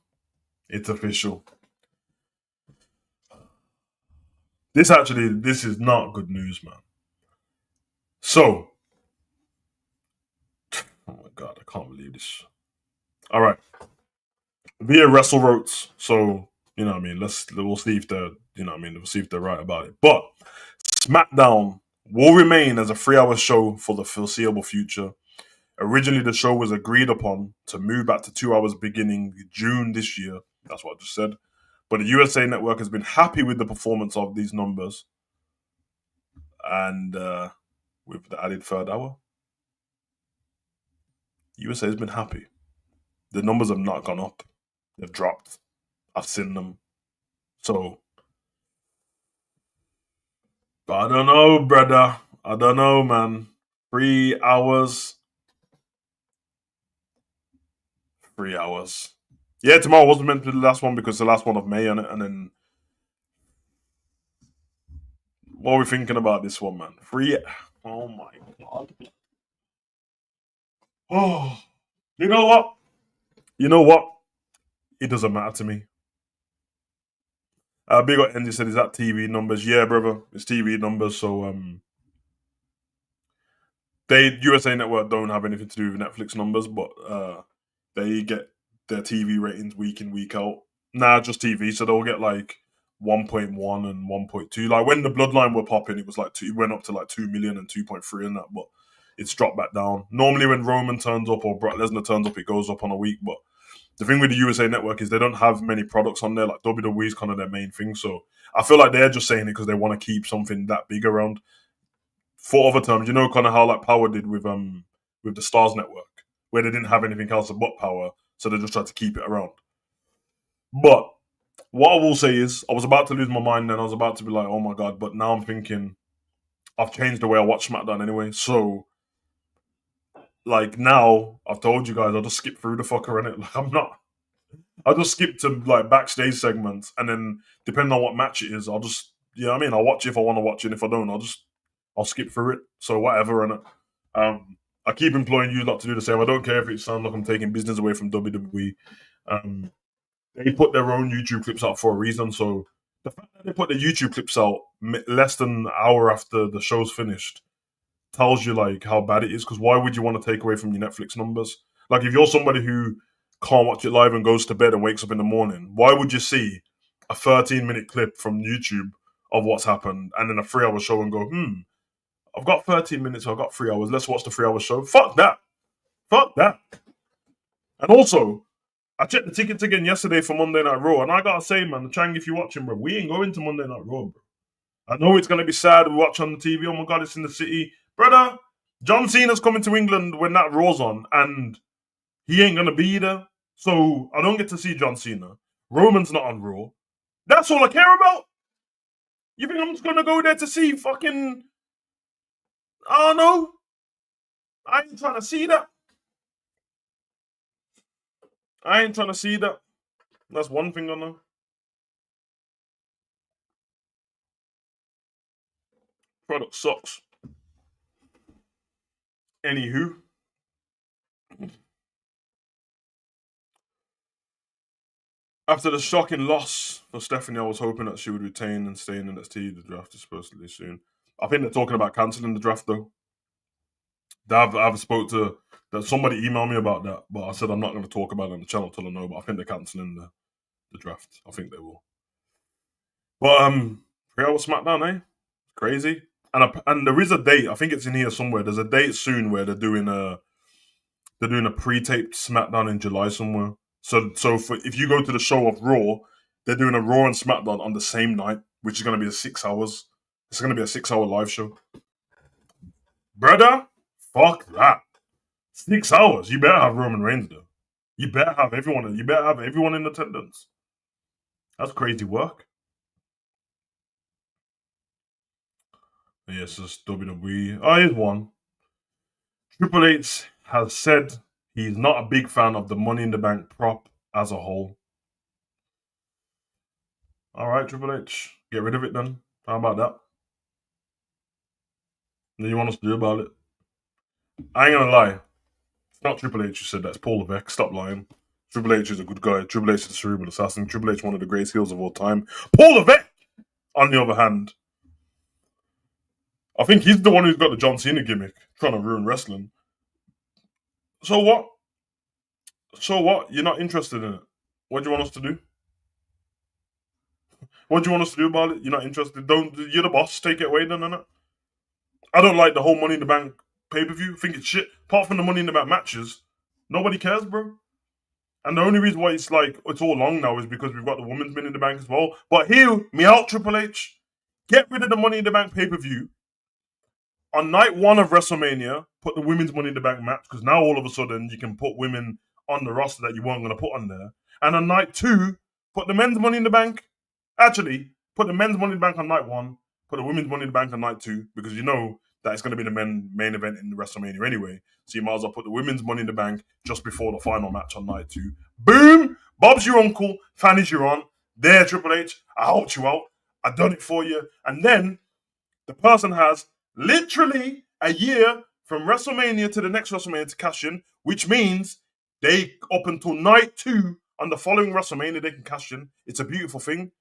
A: It's official. This is not good news, man. So, oh my god, I can't believe this. All right, via Wrestle Rotes. So you know what I mean. We'll see if they're we'll see if they're right about it. But SmackDown will remain as a 3-hour show for the foreseeable future. Originally, the show was agreed upon to move back to 2 hours beginning June this year. That's what I just said. But the USA Network has been happy with the performance of these numbers, and with the added third hour, USA has been happy. The numbers have not gone up; they've dropped. I've seen them. So I don't know, brother. I don't know, man. 3 hours. 3 hours. Yeah, tomorrow wasn't meant to be the last one because the last one of May on it, and then what are we thinking about this one, man? Oh my god. Oh, you know what? You know what? It doesn't matter to me. Big up Andy said, "Is that TV numbers?" Yeah, brother, it's TV numbers. So they USA Network don't have anything to do with Netflix numbers, but they get their TV ratings week in week out. Nah, just TV. So they'll get like 1.1 and 1.2. Like when the Bloodline were popping, it was like it went up to like 2 million and 2.3 and that, but it's dropped back down. Normally when Roman turns up or Brock Lesnar turns up, it goes up on a week. But the thing with the USA Network is they don't have many products on there. Like WWE is kind of their main thing. So I feel like they're just saying it because they want to keep something that big around. For other terms, you know, kind of how like Power did with the Stars Network, where they didn't have anything else but Power, so they just tried to keep it around. But what I will say is, I was about to lose my mind, and I was about to be like, "Oh my god!" But now I'm thinking, I've changed the way I watch SmackDown anyway. So, like now, I've told you guys, I'll just skip through the fucker in it. Like I'm not. I'll just skip to like backstage segments, and then depending on what match it is, I'll just I'll watch it if I want to watch it. If I don't, I'll skip through it. So whatever, and I keep imploring you lot to do the same. I don't care if it sounds like I'm taking business away from WWE. Um, they put their own YouTube clips out for a reason. So the fact that they put the YouTube clips out less than an hour after the show's finished tells you like how bad it is. Because why would you want to take away from your Netflix numbers? Like if you're somebody who can't watch it live and goes to bed and wakes up in the morning, why would you see a 13-minute clip from YouTube of what's happened and then a 3-hour show and go, I've got 13 minutes, I've got 3 hours, let's watch the 3 hour show? Fuck that. Fuck that. And also, I checked the tickets again yesterday for Monday Night Raw, and I gotta say, man, Chang, if you're watching, bro, we ain't going to Monday Night Raw, bro. I know it's gonna be sad. We watch on the TV. Oh my god, it's in the city, brother. John Cena's coming to England when that Raw's on, and he ain't gonna be there. So I don't get to see John Cena. Roman's not on Raw. That's all I care about. You think I'm just gonna go there to see fucking? I don't know. I ain't trying to see that. I ain't trying to see that. That's one thing I know. Product sucks. Anywho, after the shocking loss for Stephanie, I was hoping that she would retain and stay in NXT. The draft is supposedly soon. I think they're talking about cancelling the draft though. I've spoke to that somebody emailed me about that, but I said I'm not going to talk about it on the channel till I know. But I think they're cancelling the draft. I think they will. But 3 hour SmackDown, eh? Crazy. And there is a date. I think it's in here somewhere. There's a date soon where they're doing a pre-taped SmackDown in July somewhere. So if you go to the show of Raw, they're doing a Raw and SmackDown on the same night, which is going to be 6 hours. It's going to be a 6 hour live show, brother. Fuck that. 6 hours. You better have Roman Reigns though. You better have everyone. You better have everyone in attendance. That's crazy work. Yes, it's WWE. Oh, here's one. Triple H has said he's not a big fan of the Money in the Bank prop as a whole. All right, Triple H, get rid of it then. How about that? What do you want us to do about it? I ain't gonna lie. It's not Triple H who said that. It's Paul Levesque. Stop lying. Triple H is a good guy. Triple H is a cerebral assassin. Triple H, one of the greatest heels of all time. Paul Levesque, on the other hand, I think he's the one who's got the John Cena gimmick, trying to ruin wrestling. So what? So what? You're not interested in it. What do you want us to do? What do you want us to do about it? You're not interested. Don't. You're the boss. Take it away then, innit? I don't like the whole Money in the Bank pay per view. I think it's shit. Apart from the Money in the Bank matches, nobody cares, bro. And the only reason why it's like it's all long now is because we've got the women's Money in the Bank as well. But hear me out, Triple H. Get rid of the Money in the Bank pay per view on night one of WrestleMania. Put the women's Money in the Bank match because now all of a sudden you can put women on the roster that you weren't going to put on there. And on night two, put the men's Money in the Bank. Actually, put the men's Money in the Bank on night one. Put the women's Money in the Bank on night two because you know that it's going to be the main event in the WrestleMania anyway. So you might as well put the women's Money in the Bank just before the final match on night two. Boom! Bob's your uncle. Fanny's your aunt. There, Triple H. I helped you out. I done it for you. And then the person has literally a year from WrestleMania to the next WrestleMania to cash in, which means they up until night two on the following WrestleMania they can cash in. It's a beautiful thing.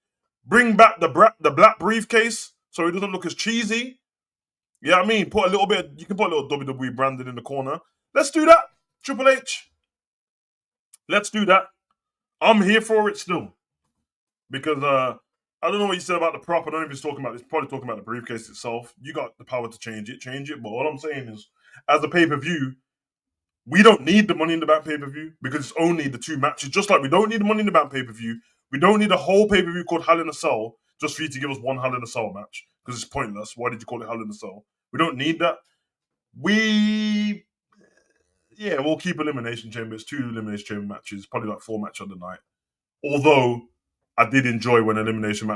A: Bring back the black briefcase so it doesn't look as cheesy. You know what I mean? Put a little bit. You can put a little WWE branded in the corner. Let's do that, Triple H. Let's do that. I'm here for it still because I don't know what you said about the prop. I don't know if he's talking about. He's probably talking about the briefcase itself. You got the power to change it. Change it. But all I'm saying is, as a pay per view, we don't need the Money in the Bank pay per view because it's only the two matches. Just like we don't need the Money in the Bank pay per view, we don't need a whole pay per view called Hell in a Cell just for you to give us one Hell in a Cell match because it's pointless. Why did you call it Hell in a Cell? We don't need that. We'll keep Elimination Chamber. It's 2 Elimination Chamber matches, probably like 4 matches of the night. Although I did enjoy when Elimination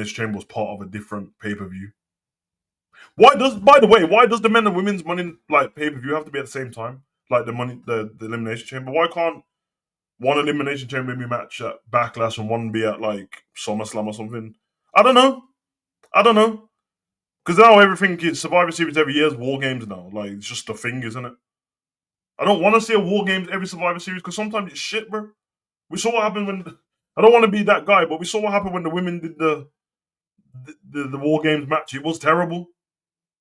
A: Chamber was part of a different pay per view. Why does the men and women's money like pay per view have to be at the same time? Like the Elimination Chamber. Why can't one Elimination Chamber be match at Backlash and one be at like SummerSlam or something? I don't know. Because now everything is Survivor Series every year is War Games now. Like it's just a thing, isn't it? I don't want to see a War Games every Survivor Series because sometimes it's shit, bro. We saw what happened when I don't want to be that guy, but we saw what happened when the women did the War Games match. It was terrible.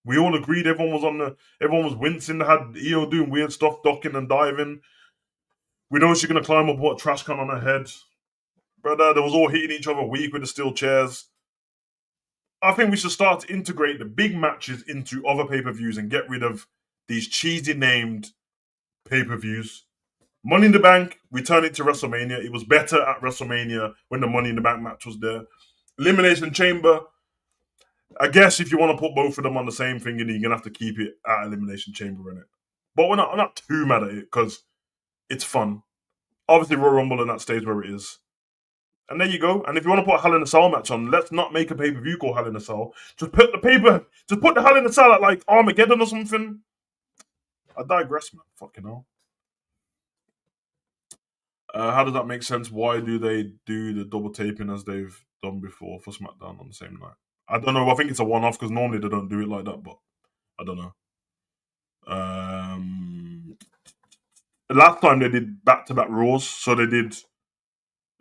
A: We all agreed. Everyone was wincing. They had EO doing weird stuff, ducking and diving. We know she's gonna climb up what trash can on her head. Brother, they was all hitting each other weak with the steel chairs. I think we should start to integrate the big matches into other pay-per-views and get rid of these cheesy named pay-per-views. Money in the Bank, we turn it to WrestleMania. It was better at WrestleMania when the Money in the Bank match was there. Elimination Chamber, I guess if you want to put both of them on the same thing, you're going to have to keep it at Elimination Chamber in it. But I'm not too mad at it because it's fun. Obviously, Royal Rumble and that stays where it is. And there you go. And if you want to put a Hell in a Cell match on, let's not make a pay-per-view called Hell in a Cell. Just put the Hell in a Cell at like Armageddon or something. I digress, man. Fucking hell. How does that make sense? Why do they do the double taping as they've done before for SmackDown on the same night? I don't know. I think it's a one-off because normally they don't do it like that, but I don't know. Last time they did back-to-back Raws, so they did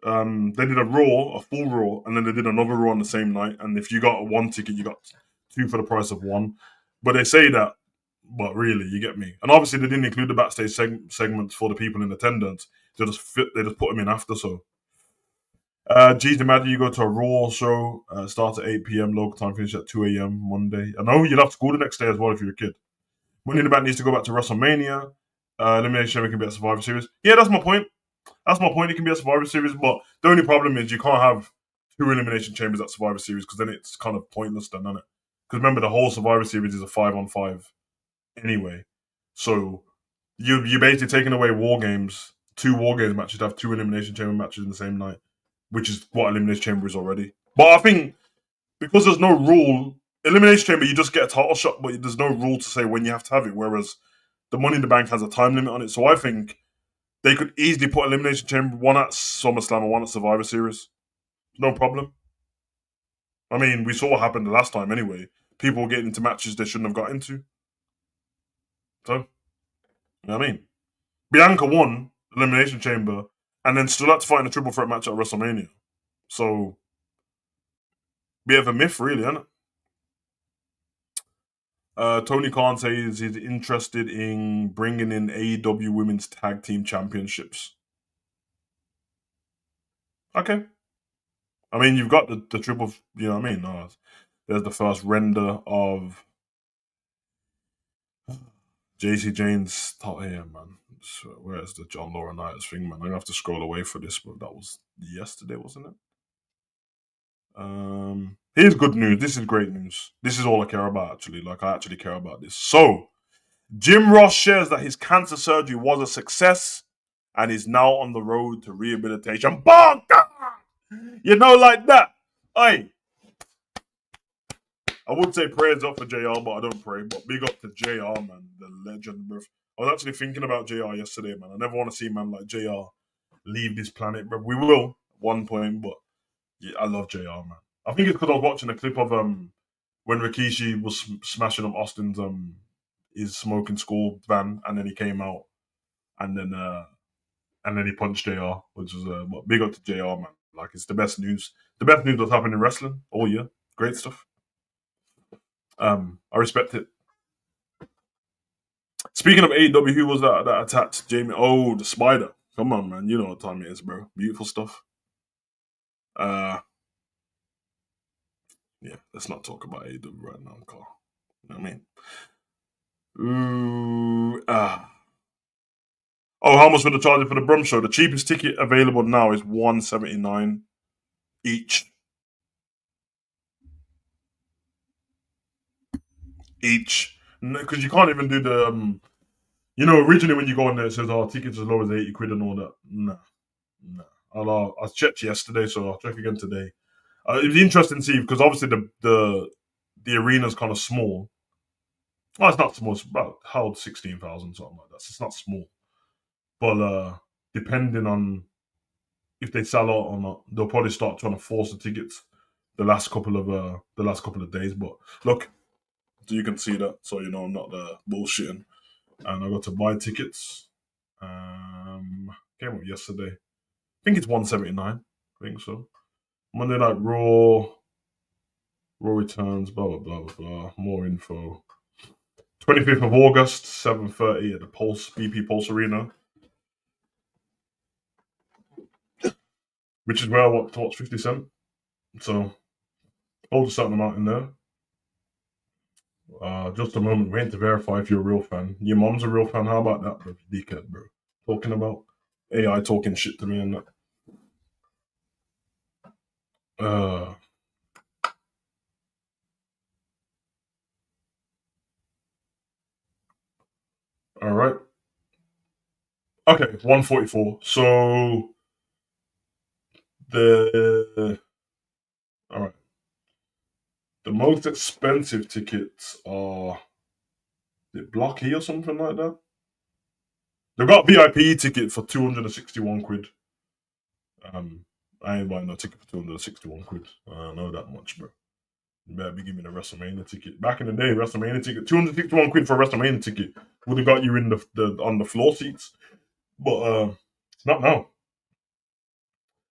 A: a Raw, a full Raw, and then they did another Raw on the same night. And if you got one ticket, you got 2 for the price of 1. But they say that, but really, you get me. And obviously, they didn't include the backstage segments for the people in attendance. They just put them in after. So G's imagine you go to a Raw show, starts at 8 p.m. local time, finish at 2 a.m. Monday. I know you'll have school the next day as well if you're a kid. Money in the Bank needs to go back to WrestleMania. Elimination Chamber can be a Survivor Series. Yeah, that's my point. That's my point. It can be a Survivor Series, but the only problem is you can't have two Elimination Chambers at Survivor Series because then it's kind of pointless, then, isn't it? Because remember, the whole Survivor Series is a 5-on-5 anyway. So you're basically taking away War Games, two War Games matches to have two Elimination Chamber matches in the same night, which is what Elimination Chamber is already. But I think because there's no rule, Elimination Chamber, you just get a title shot, but there's no rule to say when you have to have it. Whereas the Money in the Bank has a time limit on it. So I think they could easily put Elimination Chamber one at SummerSlam and one at Survivor Series. No problem. I mean, we saw what happened the last time anyway. People were getting into matches they shouldn't have got into. So, you know what I mean? Bianca won Elimination Chamber and then still had to fight in a triple threat match at WrestleMania. So, bit of a myth, really, isn't it? Tony Khan says he's interested in bringing in AEW Women's Tag Team Championships. Okay. I mean, you've got the triple, you know what I mean? There's the first render of JC Jane's top here, man. So where's the John Laurinaitis thing, man? I'm gonna have to scroll away for this, but that was yesterday, wasn't it? Here's good news. This is great news. This is all I care about, actually. Like, I actually care about this. So, Jim Ross shares that his cancer surgery was a success and is now on the road to rehabilitation. Bonk! You know, like that. Hey, I would say prayers up for JR, but I don't pray. But big up to JR, man, the legend, bro. I was actually thinking about JR yesterday, man. I never want to see a man like JR leave this planet, bro. We will at one point, but yeah, I love JR, man. I think it's because I was watching a clip of when Rikishi was smashing up Austin's his smoking school van, and then he came out, and then he punched JR, which was but big up to JR, man. Like, it's the best news. The best news that's happened in wrestling all year. Great stuff. I respect it. Speaking of AEW, who was that attacked Jamie? Oh, the Spider. Come on, man. You know what time it is, bro. Beautiful stuff. Uh, yeah, let's not talk about AEW right now, Carl. You know what I mean? Oh, how much for the charger for the Brum Show? The cheapest ticket available now is $179 each. Because you can't even do the originally when you go on there it says tickets as low as 80 quid and all that. Nah. I checked yesterday, so I'll check again today. It'd be interesting to see because obviously the arena's kind of small. Well, it's not small. It's about held 16,000 something like that. So it's not small, but depending on if they sell out or not, they'll probably start trying to force the tickets the last couple of days. But look, so you can see that, so you know I'm not bullshitting. And I got to buy tickets. Came up yesterday. I think it's 179. I think so. Monday Night Raw. Raw returns. Blah blah blah blah blah. More info. 25th of August, 7:30 at the BP Pulse Arena, which is where I want to watch 50 Cent. So hold a certain amount in there. Just a moment, waiting to verify if you're a real fan. Your mom's a real fan. How about that, bro? Dickhead, bro. Talking about AI talking shit to me and that. Uh, all right. Okay, 144. So the all right. The most expensive tickets are is it Blocky or something like that. They've got VIP ticket for 261 quid. I ain't buying no ticket for 261 quid. I don't know that much, bro. You better be giving me the WrestleMania ticket. Back in the day, WrestleMania ticket, 261 quid for a WrestleMania ticket would have got you in the on the floor seats. But not now.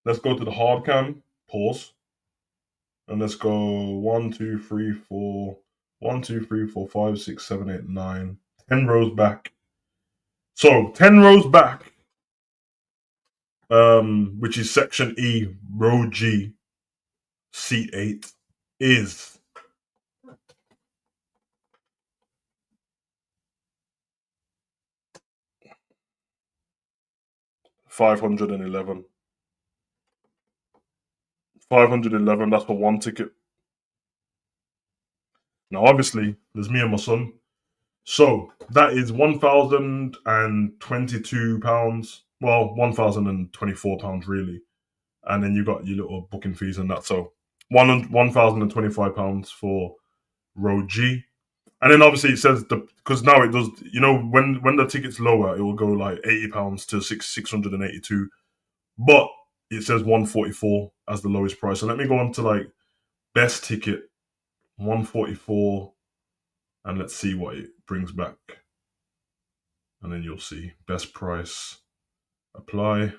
A: Let's go to the hard cam, pause. And let's go 1, 2, 3, 4, 1, 2, 3, 4, 5, 6, 7, 8, 9, 10 rows back. So 10 rows back. which is section E, row G, seat 8, is 511. 511, that's for one ticket. Now, obviously, there's me and my son. So that is £1,022. Well, £1,024 really. And then you got your little booking fees and that. So £1,025 for row G. And then obviously it says because now it does, when the ticket's lower, it will go like £80 to 682. But it says 144 as the lowest price. So let me go on to like best ticket, 144, and let's see what it brings back. And then you'll see best price, apply.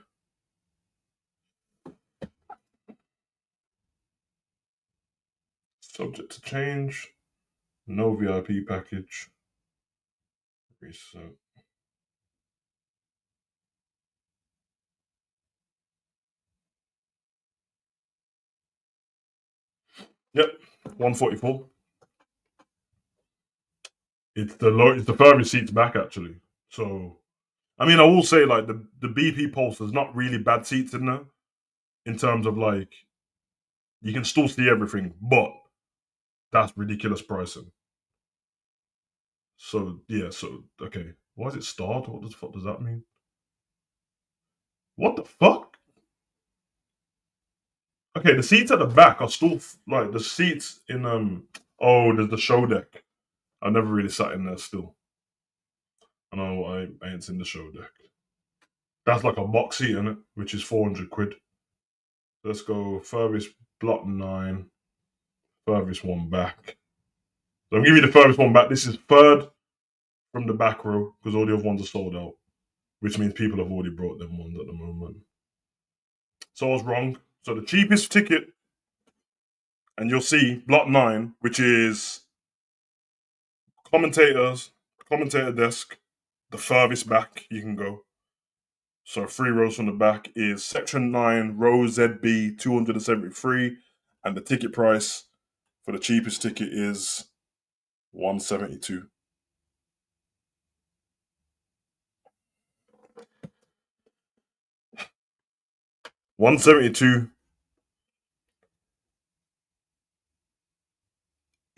A: Subject to change. No VIP package. Reset. Yep, 144. It's the furthest seats back actually. So I mean, I will say like the BP Pulse, there's not really bad seats in there in terms of like you can still see everything, but that's ridiculous pricing. So yeah, so okay, why is it starred? What the fuck does that mean? What the fuck? Okay, the seats at the back are still like the seats in Oh, there's the show deck. I've never really sat in there still. I know I ain't seen the show deck. That's like a box seat in it, which is 400 quid. Let's go furthest block 9, furthest one back. So I'm giving you the furthest one back. This is third from the back row because all the other ones are sold out, which means people have already brought them ones at the moment. So I was wrong. So the cheapest ticket, and you'll see block 9, which is commentators, commentator desk, the furthest back you can go. So 3 rows from the back is section 9, row ZB 273, and the ticket price for the cheapest ticket is 172. 172.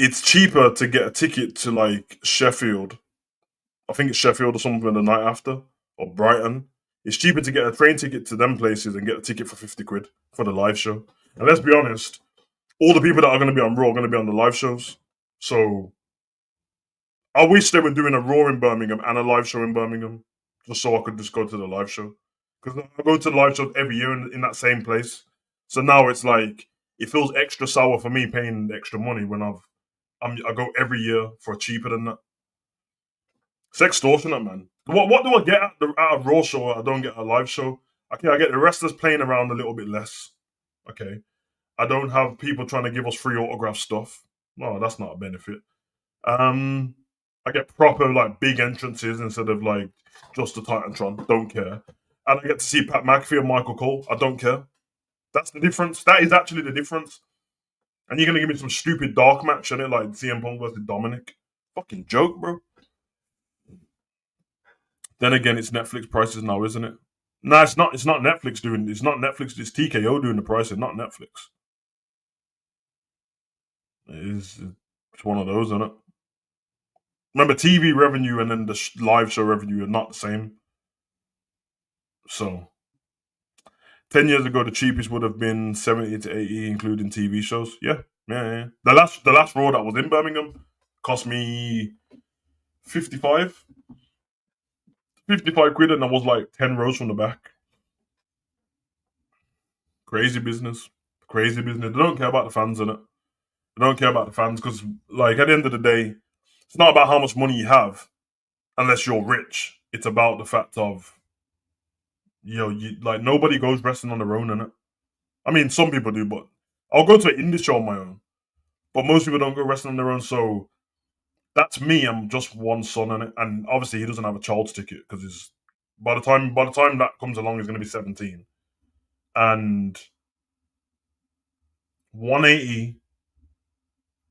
A: It's cheaper to get a ticket to like Sheffield. I think it's Sheffield or something the night after, or Brighton. It's cheaper to get a train ticket to them places and get a ticket for 50 quid for the live show. And let's be honest, all the people that are going to be on Raw are going to be on the live shows. So I wish they were doing a Raw in Birmingham and a live show in Birmingham, just so I could just go to the live show. Because I go to the live shows every year in that same place. So now it's like it feels extra sour for me paying extra money when I go every year for cheaper than that. It's extortionate, man. What do I get out of Raw show? I don't get a live show. Okay, I get the wrestlers playing around a little bit less. Okay, I don't have people trying to give us free autograph stuff. No, that's not a benefit. Um, I get proper like big entrances instead of like just the Titantron. Don't care. And I get to see Pat McAfee and Michael Cole. I don't care. That's the difference. That is actually the difference. And you're gonna give me some stupid dark match in it like CM Punk versus Dominic. Fucking joke, bro. Then again, it's Netflix prices now, isn't it? No, it's not. It's not Netflix doing. It's not Netflix. It's TKO doing the prices, not Netflix. It's one of those, isn't it? Remember, TV revenue and then the live show revenue are not the same. So, 10 years ago, the cheapest would have been 70 to 80, including TV shows. Yeah, yeah, yeah. The last Raw that was in Birmingham cost me 55, 55 quid, and I was like 10 rows from the back. Crazy business, crazy business. They don't care about the fans in it. They don't care about the fans because, like, at the end of the day, it's not about how much money you have unless you're rich. It's about the fact of, you like nobody goes wrestling on their own in it. I mean, some people do, but I'll go to an indie show on my own. But most people don't go wrestling on their own. So that's me. I'm just one son in it, and obviously he doesn't have a child's ticket because he's by the time that comes along, he's going to be 17. and 180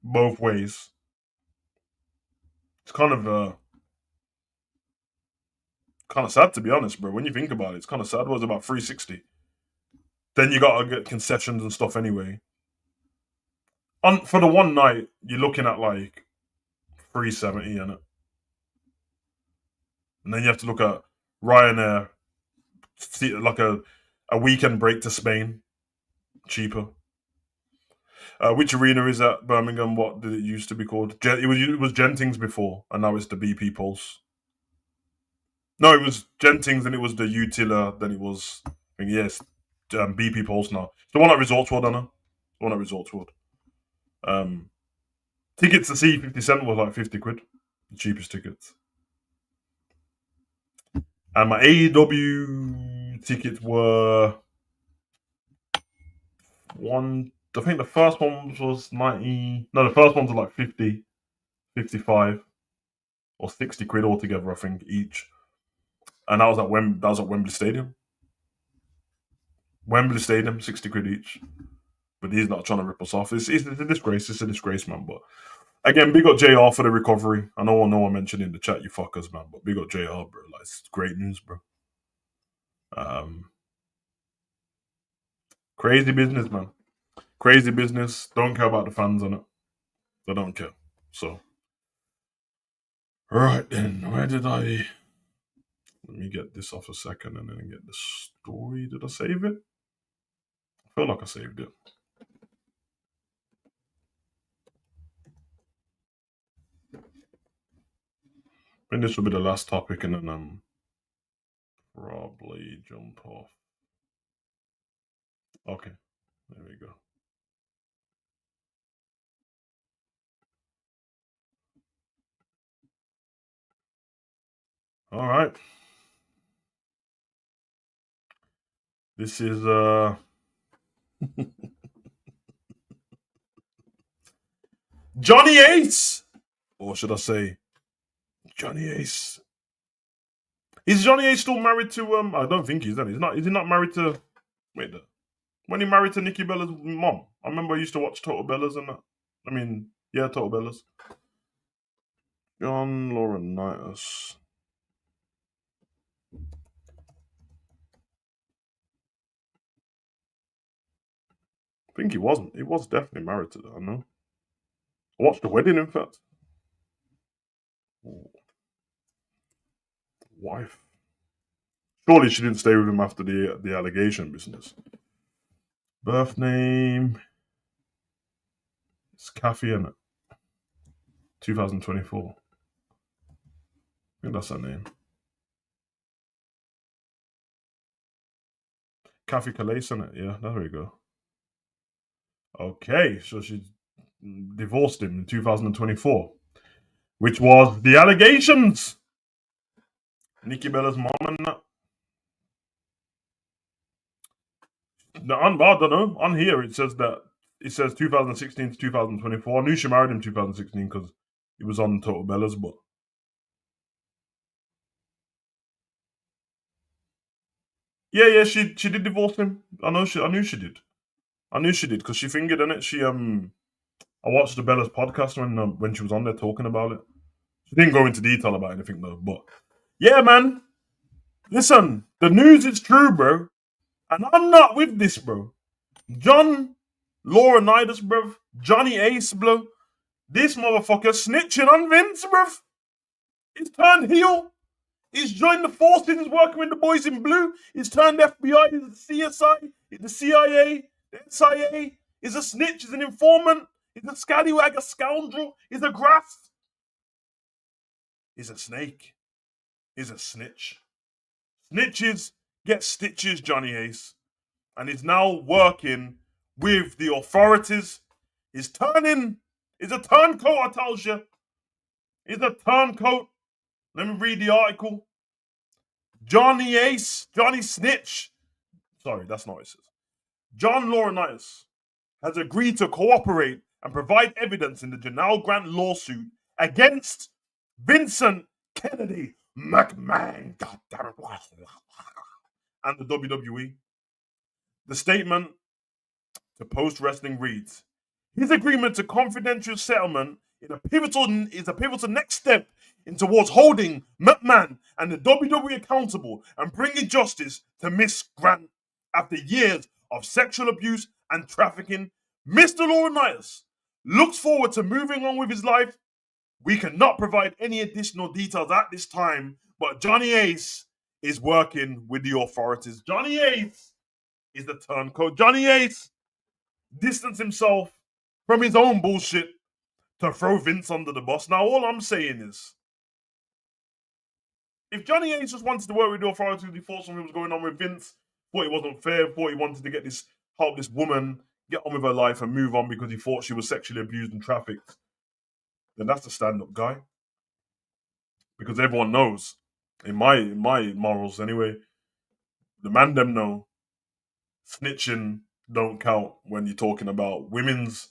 A: both ways. It's kind of sad, to be honest, bro. When you think about it, it's kind of sad. It was about 360. Then you gotta get concessions and stuff anyway. For the one night, you're looking at like 370 in it, and then you have to look at Ryanair, like a weekend break to Spain, cheaper. Which arena is that? Birmingham. What did it used to be called? It was Gentings before, and now it's the BP Pulse. No, it was Gentings, and it was the Utila. Then it was, yes, BP Pulse now. It's the one at Resorts World, Anna. The one at Resorts World. Tickets to see 50 Cent was like 50 quid, the cheapest tickets. And my AEW tickets were I think the first one was 90. No, the first ones were like 50, 55, or 60 quid altogether, I think, each. And that was at Wembley Stadium. Wembley Stadium, 60 quid each. But he's not trying to rip us off. It's a disgrace. It's a disgrace, man. But again, big up JR for the recovery. I know no one mentioned in the chat, you fuckers, man. But big up JR, bro. Like, it's great news, bro. Crazy business, man. Crazy business. Don't care about the fans on it. They don't care. So, right then, where did I? Let me get this off a second and then get the story. Did I save it? I feel like I saved it. I think this will be the last topic, and then probably jump off. Okay, there we go. All right. This is Johnny Ace, or should I say Johnny Ace? Is Johnny Ace still married to I don't think he's then. He's not. Is he not married to? Wait, when he married to Nikki Bella's mom? I remember I used to watch Total Bellas and that. I mean, yeah, Total Bellas. John Laurinaitis. I think he wasn't. He was definitely married to her. I know. I watched the wedding, in fact. Ooh. Wife. Surely she didn't stay with him after the allegation business. Birth name. It's Kathy, in it. 2024. I think that's her name. Kathy Calais, in it. Yeah, there we go. Okay, so she divorced him in 2024, which was the allegations. Nikki Bella's mom and that. I don't know. On here it says 2016 to 2024. I knew she married him 2016 because he was on Total Bellas, but yeah, she did divorce him. I knew she did. I knew she did because she fingered in it. I watched the Bella's podcast when she was on there talking about it. She didn't go into detail about anything though, but yeah, man. Listen, the news is true, bro, and I'm not with this, bro. John Laurinaitis, bro. Johnny Ace, bro. This motherfucker snitching on Vince, bro. He's turned heel. He's joined the forces. He's working with the boys in blue. He's turned FBI. He's the CSI, the CIA, the SIA. He's a snitch. He's an informant. He's a scallywag, a scoundrel. He's a grass. He's a snake. He's a snitch. Snitches get stitches, Johnny Ace. And he's now working with the authorities. He's a turncoat, I tell you. He's a turncoat. Let me read the article. Johnny Ace, Johnny Snitch. Sorry, that's not what it says. John Laurinaitis has agreed to cooperate and provide evidence in the Janelle Grant lawsuit against Vincent Kennedy McMahon. God damn it. And the WWE. The statement to Post Wrestling reads: his agreement to confidential settlement is a pivotal next step in towards holding McMahon and the WWE accountable and bringing justice to Miss Grant after years of sexual abuse and trafficking. Mr. Laurinaitis looks forward to moving on with his life. We cannot provide any additional details at this time, but Johnny Ace is working with the authorities. Johnny Ace is the turncoat. Johnny Ace distanced himself from his own bullshit to throw Vince under the bus. Now, all I'm saying is, if Johnny Ace just wanted to work with the authorities, he thought something was going on with Vince, thought it wasn't fair, thought he wanted to help this woman get on with her life and move on because he thought she was sexually abused and trafficked, then that's the stand-up guy. Because everyone knows, in my morals anyway, the man them know snitching don't count when you're talking about women's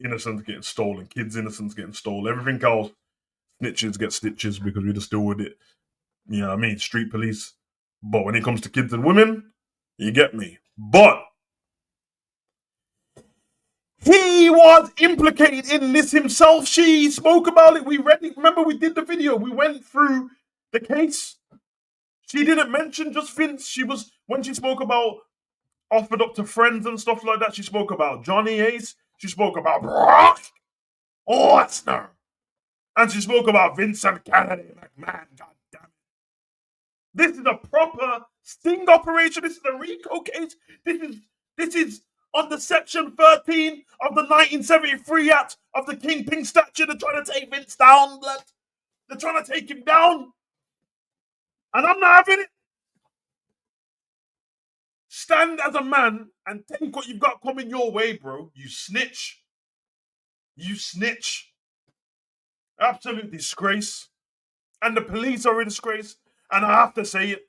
A: innocence getting stolen, kids' innocence getting stolen, everything else. Snitches get stitches because we just deal with it. You know what I mean? Street police. But when it comes to kids and women, you get me. But he was implicated in this himself. She spoke about it. We read it. Remember, we did the video. We went through the case. She didn't mention just Vince. When she spoke about offered up to friends and stuff like that, she spoke about Johnny Ace. She spoke about Brock Lesnar. And she spoke about Vincent Kennedy McMahon. God damn it. This is a proper sting operation. This is a RICO case. This is under Section 13 of the 1973 Act of the Kingpin Statute. They're trying to take Vince down, blood. They're trying to take him down. And I'm not having it. Stand as a man and take what you've got coming your way, bro. You snitch. You snitch. Absolute disgrace. And the police are a disgrace. And I have to say it.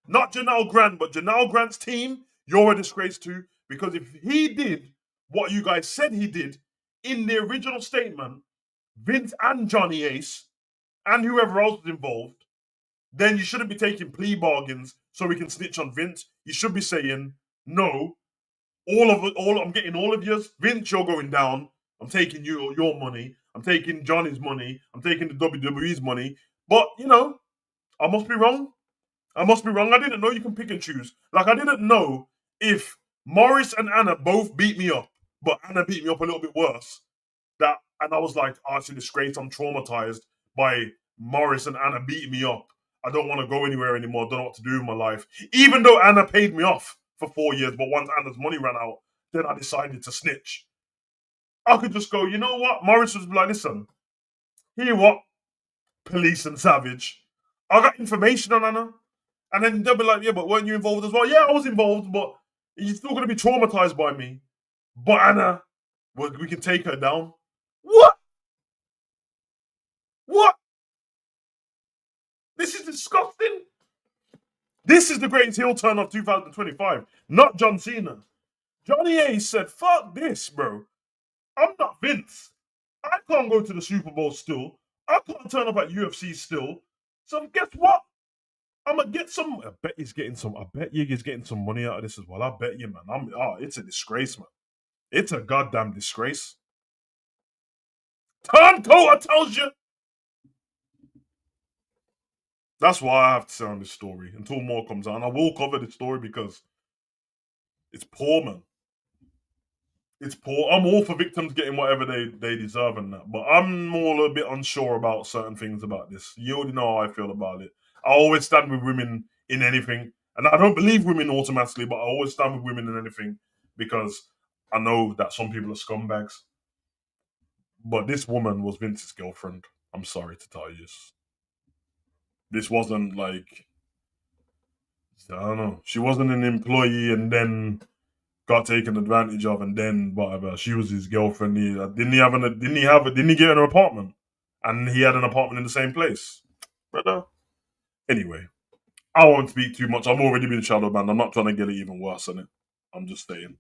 A: Not Janelle Grant, but Janelle Grant's team, you're a disgrace too. Because if he did what you guys said he did in the original statement, Vince and Johnny Ace, and whoever else was involved, then you shouldn't be taking plea bargains so we can snitch on Vince. You should be saying, no, I'm getting all of yours. Vince, you're going down. I'm taking your money. I'm taking Johnny's money. I'm taking the WWE's money. But, I must be wrong. I didn't know you can pick and choose. Like, I didn't know if Morris and Anna both beat me up, but Anna beat me up a little bit worse. And I was like, it's a disgrace. I'm traumatized by Morris and Anna beating me up. I don't want to go anywhere anymore. I don't know what to do with my life. Even though Anna paid me off for 4 years, but once Anna's money ran out, then I decided to snitch. I could just go, you know what? Morris was like, listen, hear what? Police and Savage. I got information on Anna. And then they'll be like, yeah, but weren't you involved as well? Yeah, I was involved, but you're still going to be traumatized by me. But Anna, we can take her down. What? This is disgusting. This is the greatest heel turn of 2025, not John Cena. Johnny Ace said, fuck this, bro. I'm not Vince. I can't go to the Super Bowl still. I can't turn up at UFC still. So guess what? I'm gonna get some. I bet Yiggy's getting some money out of this as well. I bet you, man. It's a disgrace, man. It's a goddamn disgrace. Turncoat, I tells you. That's why I have to say on this story until more comes out. And I will cover this story because it's poor, man. It's poor. I'm all for victims getting whatever they deserve and that. But I'm all a bit unsure about certain things about this. You already know how I feel about it. I always stand with women in anything. And I don't believe women automatically, but I always stand with women in anything because I know that some people are scumbags. But this woman was Vince's girlfriend. I'm sorry to tell you this. This wasn't like, I don't know. She wasn't an employee and then got taken advantage of and then whatever. She was his girlfriend. Didn't he get an apartment? And he had an apartment in the same place. Brother. Anyway, I won't speak too much. I've already been shadow banned. I'm not trying to get it even worse than it. I'm just saying.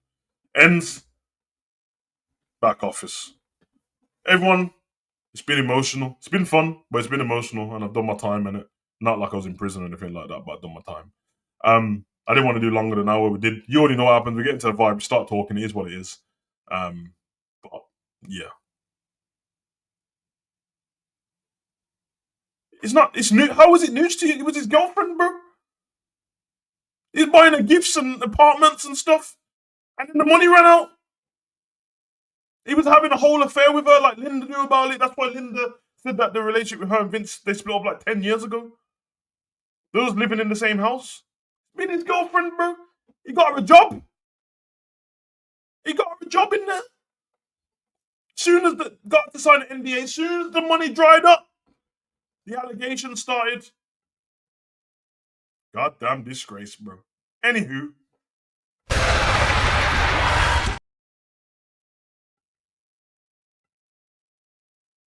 A: Ends. Back office. Everyone, it's been emotional. It's been fun, but it's been emotional and I've done my time in it. Not like I was in prison or anything like that, but I've done my time. I didn't want to do longer than an hour. We did. You already know what happens. We get into the vibe. We start talking. It is what it is. But yeah, it's not. It's new. How is it news to you? It was his girlfriend, bro. He's buying her gifts and apartments and stuff, and then the money ran out. He was having a whole affair with her. Like Linda knew about it. That's why Linda said that the relationship with her and Vince they split up like 10 years ago. They was living in the same house. Been his girlfriend, bro. He got her a job. He got her a job in there. Soon as the got to sign an NDA, soon as the money dried up, the allegations started. Goddamn disgrace, bro. Anywho,